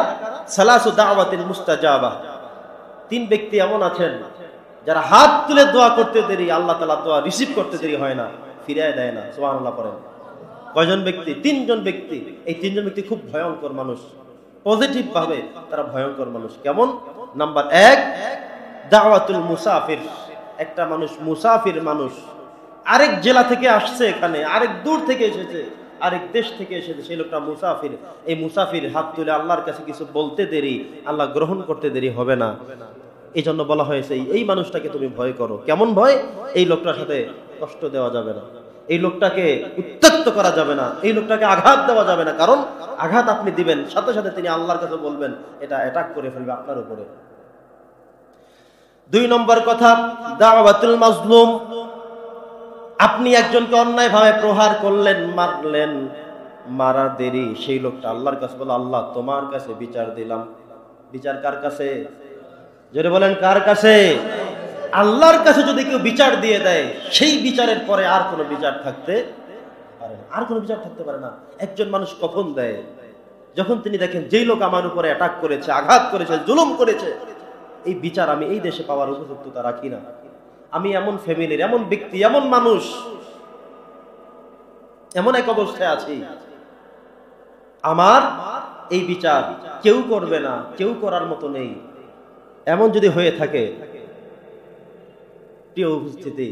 সালাসু দাওয়াতিল মুস্তাজাবা, 3 ব্যক্তি এমন আছেন যারা হাত তুলে দোয়া করতে দেরি আল্লাহ তাআলা দোয়া রিসিভ করতে দেরি হয় না, ফিরিয়ে দেয় না। সুবহানাল্লাহ পড়েন। কয়জন ব্যক্তি? 3 জন ব্যক্তি। এই 3 জন ব্যক্তি খুব ভয়ঙ্কর মানুষ, পজিটিভ ভাবে তারা ভয়ঙ্কর মানুষ। কেমন? নাম্বার 1, দাওয়াতুল মুসাফির। একটা মানুষ মুসাফির মানুষ, আরেক জেলা থেকে আসছে, এখানে আরেক দূর থেকে এসেছে, আরেক দেশ থেকে এসেছে, সেই লোকটা মুসাফির। এই মুসাফির হাত তুলে আল্লাহর কাছে কিছু বলতে দেরি, আল্লাহ গ্রহণ করতে দেরি হবে না। এই জন্য বলা হয়েছে এই মানুষটাকে তুমি ভয় করো। কেমন ভয়? এই লোকটার সাথে কষ্ট দেওয়া যাবে না, এই লোকটাকে উত্ত্যক্ত করা যাবে না, এই লোকটাকে আঘাত দেওয়া যাবে না। কারণ আঘাত আপনি দিবেন, সাথে সাথে তিনি আল্লাহর কাছে বলবেন, এটা অ্যাটাক করে ফেলবে আপনার উপরে। 2 নম্বর কথা, দাওয়াতুল মাজলুম। আপনি একজনকে অন্যায়ভাবে প্রহার করলেন, মারলেন, মারার দেরি, সেই লোকটা আল্লাহর কাছে বলে, আল্লাহ তোমার কাছে বিচার দিলাম। বিচার কার কাছে? জোরে বলেন, কার কাছে? আল্লাহর কাছে যদি কেউ বিচার দিয়ে দেয়, সেই বিচারের পরে আর কোনো বিচার থাকতে পারে না, আর কোনো বিচার থাকতে পারে না। একজন মানুষ কখন দেয়? যখন তিনি দেখেন যেই লোক আমার উপরে অ্যাটাক করেছে, আঘাত করেছে, জুলুম করেছে, এই বিচার আমি এই দেশে পাওয়ার উপযুক্ততা রাখি না। আমি এমন ফ্যামিলির, এমন ব্যক্তি, এমন মানুষ, এমন এক অবস্থায় আছি, আমার এই বিচার কেউ করবে না, কেউ করার মতো নেই। এমন যদি হয়ে থাকে প্রিয় উপস্থিতি,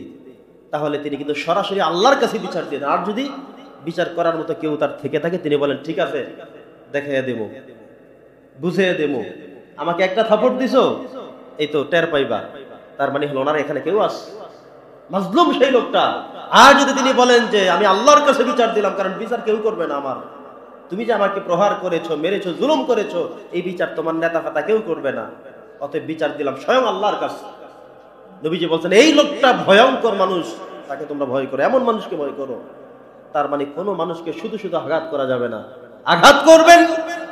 তাহলে তিনি কিন্তু সরাসরি আল্লাহর কাছে বিচার দিয়ে দেন। আর যদি বিচার করার মতো কেউ তার থেকে থাকে, তিনি বলেন, ঠিক আছে, দেখাইয়া দেব, বুঝিয়ে দেব, আমাকে একটা থাপড় দিছো, এই তো টের পাইবা। তার মানে হলো ওনার এখানে কেউ আছে, মাজলুম সেই লোকটা। আর যদি তিনি বলেন যে আমি আল্লাহর কাছে বিচার দিলাম, কারণ বিচার কেউ করবে না আমার, তুমি যে আমাকে প্রহার করেছো, মেরেছো, জুলুম করেছো, এই বিচার তোমার নেতা ফাতা কেউ করবে না, অতএব বিচার দিলাম স্বয়ং আল্লাহর কাছে। নবীজি বলছেন এই লোকটা ভয়ঙ্কর মানুষ, তাকে তোমরা ভয় করো, এমন মানুষকে ভয় করো। তার মানে কোনো মানুষকে শুধু শুধু আঘাত করা যাবে না, আঘাত করবেন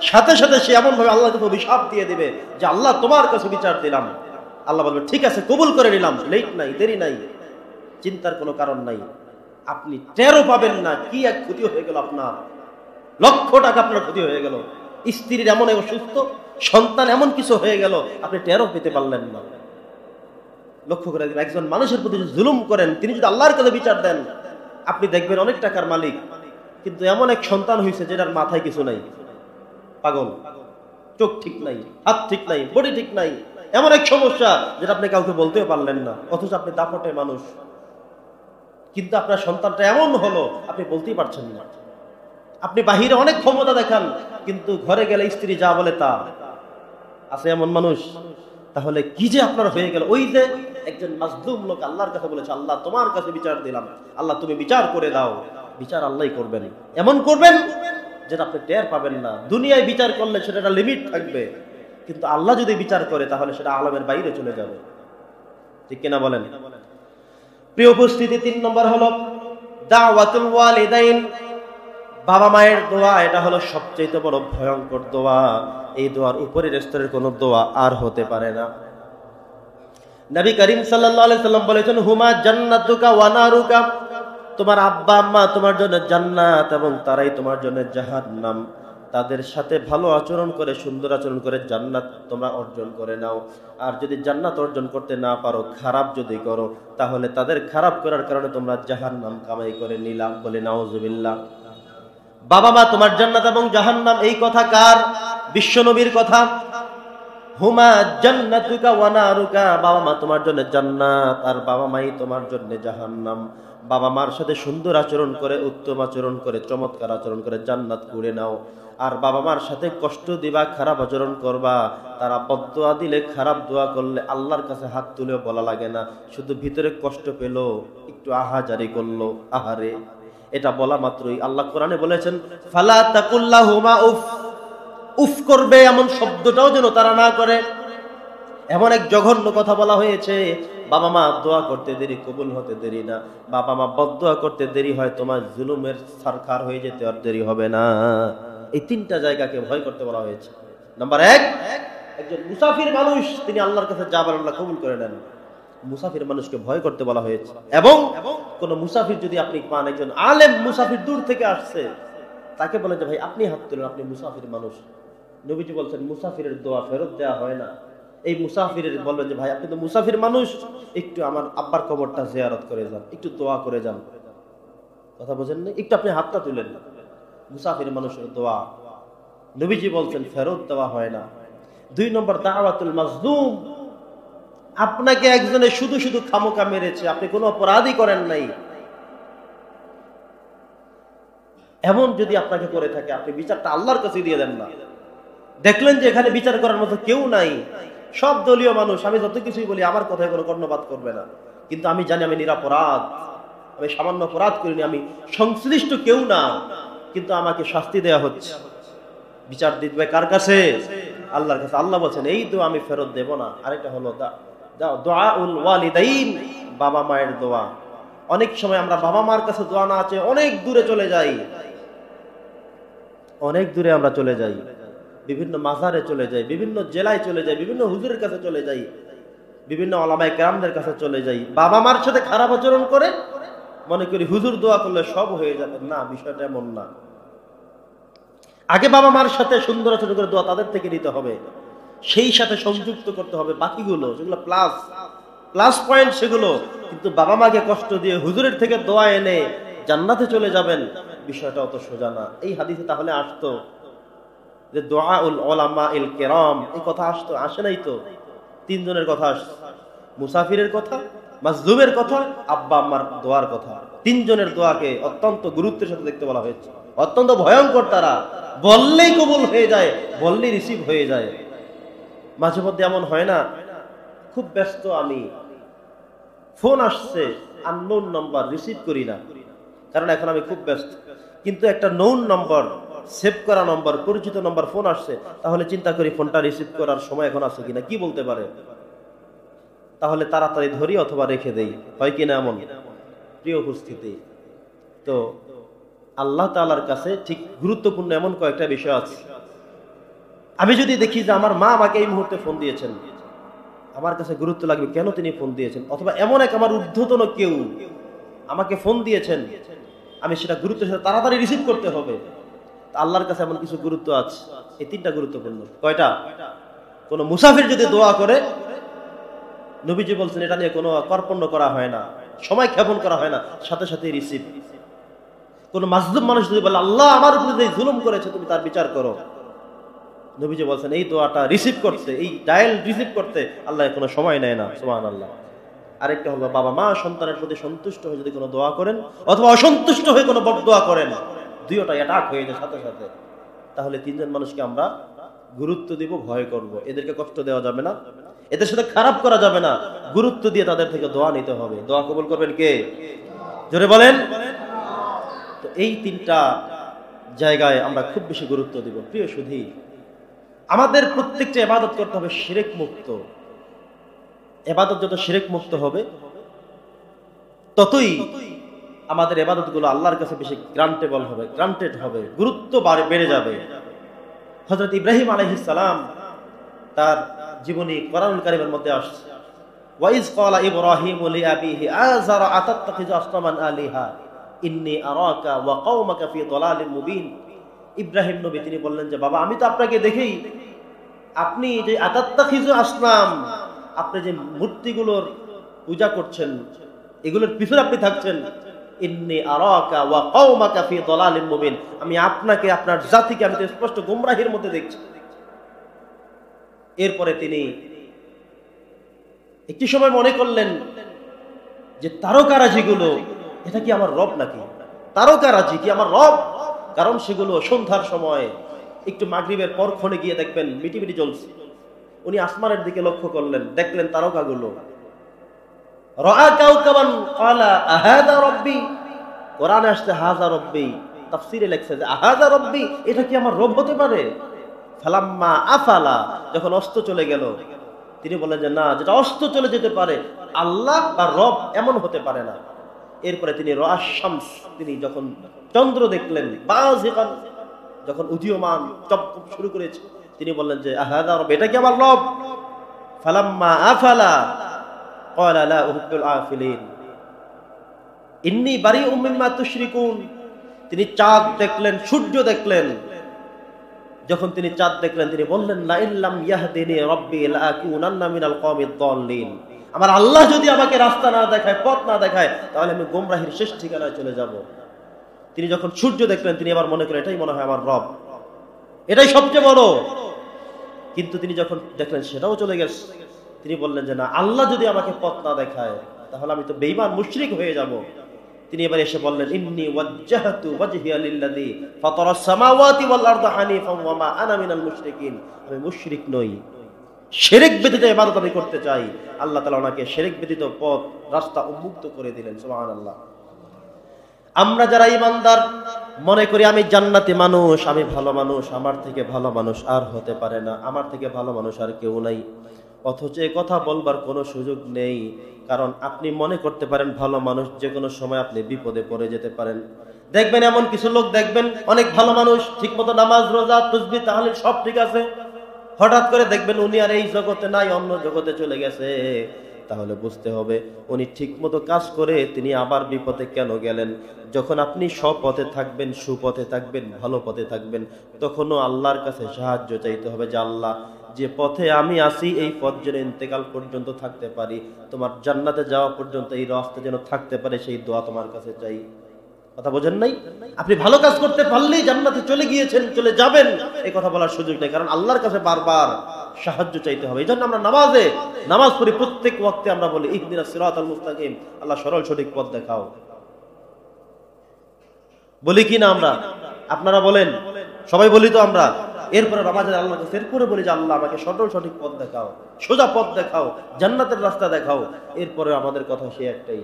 সাথে সাথে সে এমন ভাবে আল্লাহকে অভিশাপ দিয়ে দিবে যে আল্লাহ তোমার কাছে বিচার দিলাম। আল্লাহ বলবে ঠিক আছে, কবুল করে নিলাম, লেট নাই, দেরি নাই, চিন্তার কোনো কারণ নাই। আপনি টেরও পাবেন না কি এক ক্ষতি হয়ে গেল আপনার, লক্ষ টাকা আপনার ক্ষতি হয়ে গেল, স্ত্রীর এমন অসুস্থ, সন্তান এমন কিছু হয়ে গেল, আপনি টেরও পেতে পারলেন না। লক্ষ্য করে দিবেন, একজন মানুষের প্রতি জুলুম করেন, তিনি যদি আল্লাহর কাছে বিচার দেন, আপনি দেখবেন অনেক টাকার মালিক, কিন্তু এমন এক সন্তান হয়েছে যেটার মাথায় কিছু নাই, পাগল, চোখ ঠিক নাই, হাত ঠিক নাই, বডি ঠিক নাই, এমন এক সমস্যা যেটা আপনি কাউকে বলতেও পারলেন না, অথচ আপনি দাপটে মানুষ, কিন্তু আপনার সন্তানটা এমন হলো আপনি বলতেই পারছেন না। আপনি বাহিরে অনেক ক্ষমতা দেখান, কিন্তু ঘরে গেলে স্ত্রী যা বলে তা। আছে এমন মানুষ? তাহলে কি যে আপনার হয়ে গেল। ওই যে একজন মাজলুম লোক আল্লাহর কাছে বলেছে আল্লাহ তোমার কাছে বিচার দিলাম, আল্লাহ তুমি বিচার করে দাও। বিচার আল্লাহই করবেন, এমন করবেন যেটা আপনি টের পাবেন না। দুনিয়ায় বিচার করলে সেটা একটা লিমিট থাকবে, কিন্তু আল্লাহ যদি বিচার করে তাহলে সেটা আলমের বাইরে চলে যাবে। ঠিক কিনা বলেন? প্রিয় উপস্থিতি, 3 নম্বর হলো দাওয়াতুল ওয়ালিদাইন। বাবা মায়ের দোয়া এটা হলো সবচেয়ে বড় ভয়ঙ্কর দোয়া। এই দোয়ার উপরের স্তরের কোনো দোয়া আর হতে পারে না। নবী করিম সাল্লাল্লাহু আলাইহি সাল্লাম বলেছেন, হুমা জান্নাতুকা ওয়া নারুকা, তোমার আব্বা আম্মা তোমার জন্য জান্নাত এবং তারাই তোমার জন্য জাহান্নাম। তাদের সাথে ভালো আচরণ করে, সুন্দর আচরণ করে জান্নাত তোমরা অর্জন করে নাও। আর যদি জান্নাত অর্জন করতে না পারো, খারাপ যদি করো, তাহলে তাদের খারাপ করার কারণে তোমরা জাহান্নাম কামাই করে নিলাম। বলে নাউজুবিল্লাহ। বাবা মা তোমার জান্নাত এবং জাহান্নাম, এই কথা কার? বিশ্ব নবীর কথা। হুমা জান্নাতুকা ওয়া নারুকা, বাবা মা তোমার জন্য জান্নাত আর বাবা মাই তোমার জন্য জাহান্নাম। বাবা মার সাথে সুন্দর আচরণ করে, উত্তম আচরণ করে, চমৎকার আচরণ করে জান্নাত করে নাও। আর বাবা মার সাথে কষ্ট দিবা, খারাপ আচরণ করবা, তারা বদদোয়া দিলে, খারাপ দোয়া করলে আল্লাহর কাছে হাত তুলেও বলা লাগে না, শুধু ভিতরে কষ্ট পেল, একটু আহাজারি করলো, আহারে, এটা বলা মাত্রই আল্লাহ কোরআনে বলেছেন, ফালা তাকুল্লাহুমা উফ, উফ করবে এমন শব্দটাও যেন তারা না করে। এমন এক জঘন্য কথা বলা হয়েছে। বাবা মা দোয়া করতে দেরি, কবুল হতে দেরি না। বাবা মা বদদোয়া করতে দেরি হয়, তোমার জুলুমের সরকার হয়ে যেতে আর দেরি হবে না। এই তিনটা জায়গাকে ভয় করতে বলা হয়েছে। নাম্বার এক, একজন মুসাফির মানুষ তিনি আল্লাহর কাছে যাবেন, আল্লাহ কবুল করে নেন, মুসাফির মানুষকে ভয় করতে বলা হয়েছে। এবং কোন মুসাফির যদি আপনি পান, একজন আলেম মুসাফির দূর থেকে আসছে, তাকে বলে যে ভাই আপনি হাত তুলেন, আপনি মুসাফির মানুষ। নবীজি বলছেন মুসাফিরের দোয়া ফেরত দেওয়া হয় না। এই মুসাফিরের বলবেন যে ভাই আপনি তো মুসাফির মানুষ, একটু আমার আব্বার কবরটা জিয়ারত করে যান, একটু দোয়া করে যান। কথা বোঝেন না? একটু আপনি হাতটা তুলেন। মুসাফির মানুষের দোয়া নবীজি বলছেন ফেরত দেওয়া হয় না। 2 নম্বর, দাওয়াতুল মাজলুম, আপনাকে একজনে শুধু শুধু খামোকা মেরেছে, আপনি কোনো অপরাধই করেন নাই, এমন যদি আপনাকে করে থাকে, আপনি বিচারটা আল্লাহর কাছে দিয়ে দেন না। দেখলেন যে এখানে বিচার করার মতো কেউ নাই, সব দলীয় মানুষ, আমি যত কিছুই বলি আমার কথায় কোনো কর্ণপাত করবে না, কিন্তু আমি জানি আমি নিরপরাধ, আমি সামান্য অপরাধ করিনি, আমি সংশ্লিষ্ট কেউ না, কিন্তু আমাকে শাস্তি দেয়া হচ্ছে। বিচার দিতে কার কাছে? আল্লাহর কাছে। আল্লাহ বলছেন এই দোয়া আমি ফেরত দেব না। আরেকটা হলো দুআউল ওয়ালিদাইন, বাবা মায়ের দোয়া। অনেক সময় আমরা বাবা মার কাছে দোয়া না আছে অনেক দূরে চলে যাই, অনেক দূরে আমরা চলে যাই, বিভিন্ন মাজারে চলে যাই, বিভিন্ন জেলায় চলে যাই, বিভিন্ন হুজুরের কাছে চলে যাই, বিভিন্ন ওলামায়ে কেরামদের কাছে চলে যাই, বাবা মার সাথে খারাপ আচরণ করে মনে করি হুজুর দোয়া করলে সব হয়ে যাবে। না, বিষয়টা এমন না। আগে বাবা মার সাথে সুন্দর আচরণ করে দোয়া তাদের থেকে নিতে হবে, সেই সাথে সংযুক্ত করতে হবে বাকিগুলো, যেগুলো প্লাস পয়েন্ট সেগুলো। কিন্তু বাবা মাকে কষ্ট দিয়ে হুজুরের থেকে দোয়া এনে জান্নাতে চলে যাবেন, বিষয়টা অত সোজা না। এই হাদিসে তাহলে আসতো যে দুআউল উলামাইল কিরাম, এই কথা আসতো? আসে নাই তো। 3 জনের কথা আসছে, মুসাফিরের কথা, মাজলুমের কথা, আব্বা আম্মার দোয়ার কথা। 3 জনের দোয়াকে অত্যন্ত গুরুত্বের সাথে দেখতে বলা হয়েছে। অত্যন্ত ভয়ঙ্কর, তারা বললেই কবুল হয়ে যায়, বললেই রিসিভ হয়ে যায়। মাঝে মধ্যে এমন হয় না, খুব ব্যস্ত আমি, ফোন আসছে আননোন নাম্বার, রিসিভ করি না, কারণ এখন আমি খুব ব্যস্ত। কিন্তু একটা নোন নম্বর, সেভ করা নম্বর, পরিচিত নম্বর ফোন আসছে, তাহলে চিন্তা করি ফোনটা রিসিভ করার সময় এখন আছে কিনা, কি বলতে পারে, তাহলে তাড়াতাড়ি ধরি অথবা রেখে দেই, হয় কিনা এমন? প্রিয় উপস্থিতি, তো আল্লাহ তাআলার কাছে ঠিক গুরুত্বপূর্ণ এমন কয়েকটা বিষয় আছে। আমি যদি দেখি যে আমার মা আমাকে এই মুহূর্তে ফোন দিয়েছেন, আমার কাছে গুরুত্ব লাগবে কেন তিনি ফোন দিয়েছেন, অথবা এমন এক আমার ঊর্ধ্বতন কেউ আমাকে ফোন দিয়েছেন, আমি সেটা গুরুত্বের সাথে তাড়াতাড়ি রিসিভ করতে হবে। আল্লাহর কাছে এমন কিছু গুরুত্ব আছে। এই 3টা গুরুত্বপূর্ণ। কয়টা? কোন মুসাফির যদি দোয়া করে, নবীজি বলছেন এটা নিয়ে কোনো কর্পণ্য করা হয় না, সময় ক্ষেপণ করা হয় না, সাথে সাথে রিসিভ। কোন মাজলুম মানুষ যদি বলে আল্লাহ আমার উপরে যে জুলুম করেছে তুমি তার বিচার করো, নবীজি বলছেন এই দোয়াটা রিসিভ করতে, এই ডায়াল রিসিভ করতে আল্লাহ কোনো সময় নেয় না। সুবহানাল্লাহ। আরেকটা হলো বাবা মা সন্তানের প্রতি সন্তুষ্ট হয়ে যদি কোনো দোয়া করেন, অথবা অসন্তুষ্ট হয়ে কোনো বদদোয়া করেন, দুইটা অ্যাটাক হয়ে যায় সাথে সাথে। তাহলে 3 জন মানুষকে আমরা গুরুত্ব দিব, ভয় করব, এদেরকে কষ্ট দেওয়া যাবে না, এদের সাথে খারাপ করা যাবে না, গুরুত্ব দিয়ে তাদের থেকে দোয়া নিতে হবে। দোয়া কবুল করবেন কে? জোরে বলেন। তো এই 3টা জায়গায় আমরা খুব বেশি গুরুত্ব দিব। প্রিয় সুধী, আমাদের প্রত্যেকটা ইবাদত করতে হবে শিরক মুক্ত। ইবাদত যত শিরক মুক্ত হবে ততই আমাদের ইবাদতগুলো আল্লাহর কাছে বেশি গ্রান্টেড হবে, গুরুত্ব বেড়ে যাবে। হযরত ইব্রাহিম আলাইহিস সালাম তার জীবনী কোরআনুল কারীমের মধ্যে আসছে, ওয়াইজ ক্বালা ইব্রাহিমু লিআবিহি আযারা আতাত্তাখিযু আসনামান আলিহা ইন্নী আরাকা ওয়া কওমাকা ফি দালালিন মুবিন। ইব্রাহিম নবী তিনি বললেন যে বাবা, আমি তো আপনাকে দেখি আপনি যে আতাত্তাখিযু আসনাম, আপনি যে মূর্তিগুলোর পূজা করছেন, এগুলোর পিছনে আপনি থাকছেন। ইন্নী আরাকা ওয়া কওমাকা ফি দালালিন মুবিন, আমি আপনাকে আপনার জাতিকে আমি তো স্পষ্ট গোমরাহির মধ্যে দেখছি। এরপরে তিনি একটি সময় মনে করলেন যে তারকারাজিগুলো এটা কি আমার রব নাকি? তারকারাজি কি আমার রব? কারণ সেগুলো সন্ধ্যার সময় একটু মাগরিবের পর ক্ষণে গিয়ে দেখবেন মিটিমিটি জ্বলছে। উনি আসমানের দিকে লক্ষ্য করলেন, দেখলেন তারকাগুলো। রাআ কাওকাবান ক্বালা আহাযা রাব্বি, কোরআনে আসছে হাযা রাব্বি, তাফসীরে লেখছে যে আহাযা রাব্বি, এটা কি আমার রব হতে পারে? ফালাম্মা আফালা, যখন অস্ত চলে গেল, তিনি বললেন যে না, যেটা অস্ত চলে যেতে পারে আল্লাহ বা রব এমন হতে পারে না। এরপরে তিনি রাআশ শামস, তিনি যখন চন্দ্র দেখলেন বাযিগান, যখন উদীয়মান চমক শুরু করেছে, তিনি বললেন যে আহাযা রব, এটা কি আমার রব? ফালাম্মা আফালা ক্বালা লা উহিব্বুল আফিলিন ইন্নী বারিউম মিম্মা তুশরিকুন। তিনি চাঁদ দেখলেন, সূর্য দেখলেন। যখন তিনি চাঁদ দেখলেন তিনি বললেন লা ইল্লাম ইয়াহদিনি রাব্বি লাকুনান্না মিনাল কওমিদ দাল্লিন, আমার আল্লাহ যদি আমাকে রাস্তা না দেখায়, পথ না দেখায়, তাহলে আমি গোমরাহির শেষ ঠিকানায় চলে যাব। তিনি যখন সূর্য দেখলেন তিনি আবার মনে করেন এটাই মনে হয় আমার রব, এটাই সবচেয়ে বড়। কিন্তু তিনি যখন দেখলেন সেটাও চলে গেছে, তিনি বললেন যে না, আল্লাহ যদি আমাকে পথ না দেখায় তাহলে আমি তো বেঈমান মুশরিক হয়ে যাব। তিনি এবার এসে বললেন ইন্নী ওয়াজ্জাহতু ওয়াজহিয়া লিল্লাযী ফাতারাস সামাওয়াতি ওয়াল আরদা হানিফান ওয়া মা আনা মিনাল মুশরিকিন, আমি মুশরিক নই, শিরক ব্যতীত ইবাদত আমি করতে চাই। আল্লাহ তাআলা ওনাকে শিরক ব্যতীত পথ রাস্তা উন্মুক্ত করে দিলেন। সুবহানাল্লাহ। আমরা যারা ঈমানদার মনে করি আমি জান্নাতি মানুষ, আমি ভালো মানুষ, আমার থেকে ভালো মানুষ আর হতে পারে না, আমার থেকে ভালো মানুষ আর কেউ নাই, অথচ এই কথা বলবার কোনো সুযোগ নেই। কারণ আপনি মনে করতে পারেন ভালো মানুষ, যে কোনো সময় আপনি বিপদে পড়ে যেতে পারেন। দেখবেন এমন কিছু লোক দেখবেন অনেক ভালো মানুষ, ঠিকমতো নামাজ রোজা তাসবিহ তাহলিল সব ঠিক আছে, হঠাৎ করে দেখবেন উনি আর এই জগতে নাই, অন্য জগতে চলে গেছে। তাহলে বুঝতে হবে উনি ঠিকমতো কাজ করে তিনি আবার বিপদে কেন গেলেন। যখন আপনি সৎপথে থাকবেন, সুপথে থাকবেন, ভালো পথে থাকবেন, তখনও আল্লাহর কাছে সাহায্য চাইতে হবে যে আল্লাহ, যে পথে আমি আছি এই পথ যেন ইন্তেকাল পর্যন্ত থাকতে পারি, তোমার জান্নাতে যাওয়া পর্যন্ত এই রাস্তা যেন থাকতে পারে, সেই দোয়া তোমার কাছে চাই। কথা বোঝেন নাই? আপনি ভালো কাজ করতে পারলেই জান্নাতে চলে গিয়েছেন, চলে যাবেন, এই কথা বলার সুযোগ নেই। কারণ আল্লাহর কাছে বারবার সাহায্য চাইতে হবে। এই জন্য আমরা নামাজ পড়ি, প্রত্যেক ওয়াক্তে আমরা বলি ইহদিনাস সিরাতাল মুস্তাকিম, আল্লাহ সরল সঠিক পথ দেখাও। বলি কি না আমরা? আপনারা বলেন, সবাই বলি তো আমরা। এরপরে নামাজে আল্লাহর কাছে এরপরে বলি যে আল্লাহ আমাকে সরল সঠিক পথ দেখাও, সোজা পথ দেখাও, জান্নাতের রাস্তা দেখাও। এরপরে আমাদের কথা সে একটাই,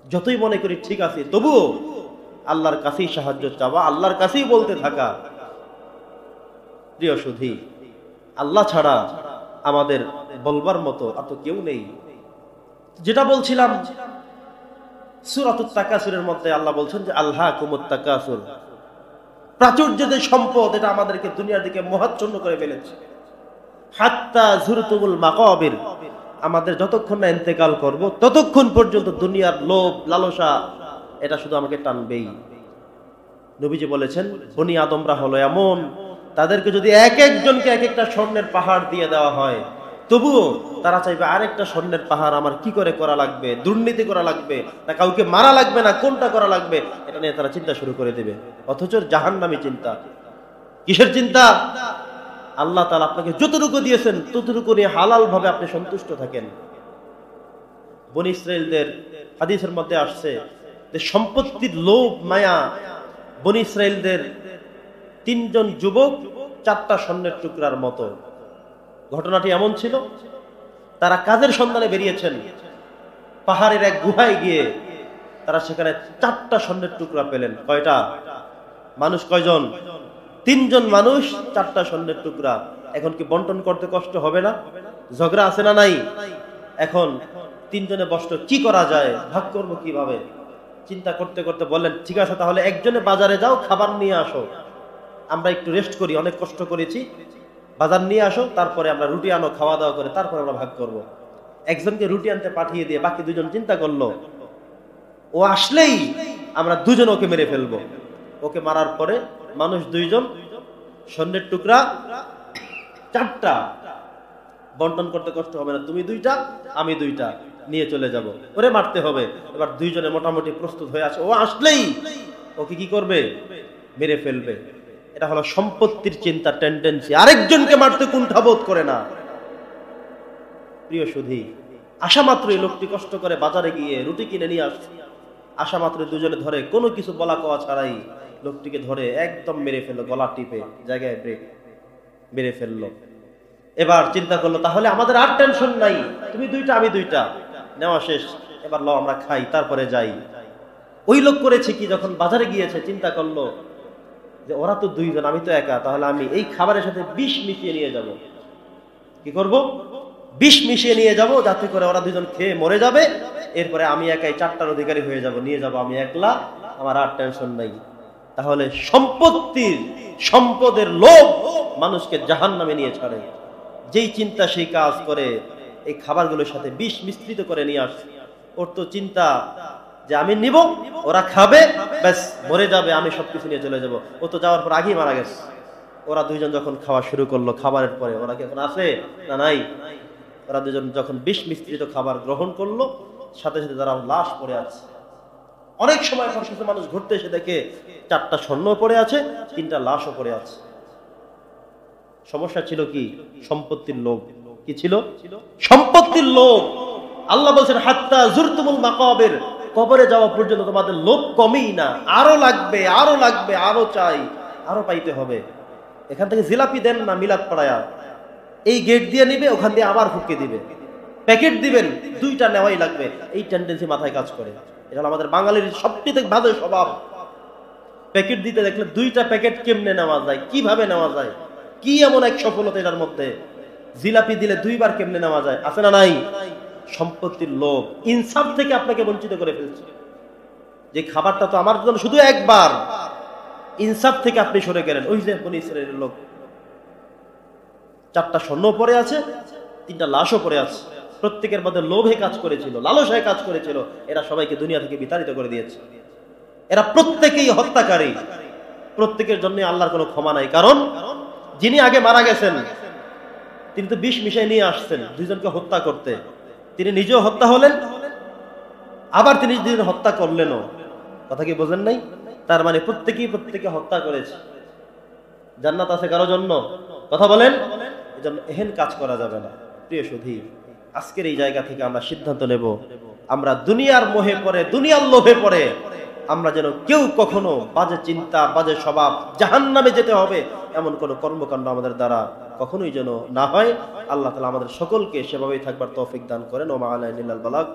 যতই মনে করি ঠিক আছে তবুও আল্লাহর কাছেই সাহায্য চাওয়া, আল্লাহর কাছেই বলতে থাকা। প্রিয় সুধী, আল্লাহ ছাড়া আমাদের বলবার মতো আর তো কেউ নেই। যেটা বলছিলাম সূরাতুত তাকাসুরের মধ্যে আল্লাহ বলছেন যে আলহাকুমুত তাকাসুর, প্রাচুর্যের যে সম্পদ এটা আমাদেরকে দুনিয়ার দিকে মোহাচ্ছন্ন করে ফেলেছে। হাত্তা যুরতুমুল মাকাবির, আমাদের যতক্ষণ না ইন্তেকাল করব ততক্ষণ পর্যন্ত দুনিয়ার লোভ লালসা এটা শুধু আমাকে টানবেই। নবীজি বলেছেন বনি আদমরা হলো এমন, তাদেরকে যদি এক একজনকে এক একটা স্বর্ণের পাহাড় দিয়ে দেওয়া হয় তবুও তারা চাইবে আরেকটা স্বর্ণের পাহাড় আমার কি করে করা লাগবে, দুর্নীতি করা লাগবে না কাউকে মারা লাগবে না কোনটা করা লাগবে, এটা নিয়ে তারা চিন্তা শুরু করে দেবে। অথচ জাহান্নামী চিন্তা। কিসের চিন্তা? আল্লাহ তাআলা আপনাকে যতটুকু দিয়েছেন ততটুকু নিয়ে হালাল ভাবে আপনি সন্তুষ্ট থাকেন। বনী ইসরাইলদের হাদিসের মধ্যে আসছে যে সম্পত্তির লোভ মায়া, বনী ইসরাইলদের 3 জন যুবক 4টা স্বর্ণের টুকরার মতো। ঘটনাটি এমন ছিল, তারা কাজের সন্ধানে বেরিয়েছেন, পাহাড়ের এক গুহায় গিয়ে তারা সেখানে 4টা স্বর্ণের টুকরা পেলেন। কয়টা? মানুষ কয়জন? 3 জন মানুষ, 4টা স্বর্ণের টুকরা। এখন কি বন্টন করতে কষ্ট হবে না? ঝগড়া আছে না নাই? এখন 3 জনে বসলো কি করা যায়, ভাগ করবো কিভাবে? চিন্তা করতে করতে বললেন, ঠিক আছে তাহলে একজনে বাজারে যাও, খাবার নিয়ে আসো, আমরা একটু রেস্ট করি, অনেক কষ্ট করেছি, বাজার নিয়ে আসো, তারপরে আমরা রুটি আনো, খাওয়া দাওয়া করে তারপরে আমরা ভাগ করব। একজনকে রুটি আনতে পাঠিয়ে দিয়ে বাকি দুজন চিন্তা করলো, ও আসলেই আমরা দুজন ওকে মেরে ফেলবো। ওকে মারার পরে মানুষ দুইজন, স্বর্ণের টুকরা 4টা, বন্টন করতে কষ্ট হবে না, তুমি 2টা আমি 2টা নিয়ে চলে যাব, ওরে মারতে হবে। এবার দুইজনে মোটামুটি প্রস্তুত হয়ে আছে, ও আসলেই ওকে কি করবে, মেরে ফেলবে। এটা হলো সম্পত্তির চিন্তা, টেন্ডেন্সি, আরেকজনকে মারতে কুণ্ঠাবোধ করে না। প্রিয় সুধী, আশা মাত্রই লোকটি কষ্ট করে বাজারে গিয়ে রুটি কিনে নিয়ে আসছে, আশা মাত্র দুজনে ধরে কোনো কিছু বলা কওয়া ছাড়াই লোকটিকে ধরে একদম মেরে ফেললো, গলা টিপে জায়গায় ব্রেক মেরে ফেললো। এবার চিন্তা করলো, তাহলে আমাদের আর টেনশন নাই, তুমি 2টা আমি 2টা, নেওয়া শেষ, এবার ল আমরা খাই তারপরে যাই। ওই লোক করেছে কি, যখন বাজারে গিয়েছে চিন্তা করলো যে ওরা তো 2জন, আমি তো একা, তাহলে আমি এই খাবারের সাথে বিষ মিশিয়ে নিয়ে যাব। কি করব, বিষ মিশিয়ে নিয়ে যাব, যাতে করে ওরা 2জন খেয়ে মরে যাবে, এরপরে আমি একাই 4টার অধিকারী হয়ে যাব, নিয়ে যাব আমি একলা, আমার আর টেনশন নাই। তাহলে সম্পদের লোভ মানুষকে জাহান্নামে নিয়ে ছাড়ে। যেই চিন্তা সেই কাজ করে, এই খাবারগুলোর সাথে বিষ মিশ্রিত করে নিয়ে আসে। ওর তো চিন্তা যে আমি নিব, ওরা খাবে, ব্যাস মরে যাবে, আমি সবকিছু নিয়ে চলে যাব। ও তো যাওয়ার পর আগেই মারা গেছে। ওরা 2জন যখন খাওয়া শুরু করলো, খাবারের পরে ওরা কি এখন আছে না নাই? ওরা 2জন যখন বিষ মিশ্রিত খাবার গ্রহণ করলো, সাথে সাথে তারা লাশ পড়ে আছে। অনেক সময় পর কিছু মানুষ ঘুরতে এসে দেখে 4টা স্বর্ণ পড়ে আছে, 3টা লাশও পড়ে আছে। সমস্যা ছিল কি, সম্পত্তির লোভ। কি ছিল? সম্পত্তির লোভ। আল্লাহ বলছেন, হাত্তা জুরতুমুল মাকাবির, কবরে যাওয়া পর্যন্ত তোমাদের লোভ কমেই না, আরো লাগবে, আরো লাগবে, আরো চাই, আরো পাইতে হবে। এখান থেকে জিলাপি দেন না মিলাদ পাড়ায়া, এই গেট দিয়ে নিবে, ওখান দিয়ে আবার ফুঁকে দিবে, প্যাকেট দিবেন, 2টা নেওয়াই লাগবে। এই টেন্ডেন্সি মাথায় কাজ করে। এটা হলো আমাদের বাঙালির সবচেয়ে বাজে স্বভাব। প্যাকেট দিতে দেখলে 2টা প্যাকেট কেমনে নেওয়া যায়, কিভাবে নেওয়া যায়, কি এমন এক সফলতা এটার মধ্যে। জিলাপি দিলে 2বার কেমনে নেওয়া যায়, আছে না নাই? সম্পত্তির লোভ ইনসাফ থেকে আপনাকে বঞ্চিত করে ফেলছে। যে খাবারটা তো আমার জন্য শুধু একবার, ইনসাফ থেকে আপনি সরে গেলেন। ওই যে বনি ইসরাইলের লোক, 4টা স্বর্ণ পড়ে আছে, 3টা লাশও পড়ে আছে। প্রত্যেকের মধ্যে লোভে কাজ করেছিল, লালসায় কাজ করেছিল। এরা সবাইকে দুনিয়া থেকে বিতাড়িত করে দিয়েছে। এরা প্রত্যেকেই হত্যাকারী, প্রত্যেকের জন্য আল্লাহর কোনো ক্ষমা নাই। কারণ যিনি আগে মারা গেছেন, তিনি তো বিষ মিশাই নিয়ে আসছেন 2জনকে হত্যা করতে। তিনি নিজেও হত্যা হলেন, আবার তিনি যিনি হত্যা করলেনও। কথা কি বোঝেন নাই? তার মানে প্রত্যেকে হত্যা করেছে। জান্নাত আছে কারো জন্য? কথা বলেন। এজন্য এহেন কাজ করা যাবে না। প্রিয় সুধী, আজকের এই জায়গা থেকে আমরা সিদ্ধান্ত নেব, আমরা দুনিয়ার মোহে পড়ে, দুনিয়ার লোভে পড়ে আমরা যেন কেউ কখনো বাজে চিন্তা, বাজে স্বভাব, জাহান্নামে যেতে হবে এমন কোন কর্মকাণ্ড আমাদের দ্বারা কখনোই যেন না হয়। আল্লাহ তাআলা আমাদের সকলকে সেভাবেই থাকবার তৌফিক দান করেন। ওয়া মা আলাইনা ইল্লাল বালাগ।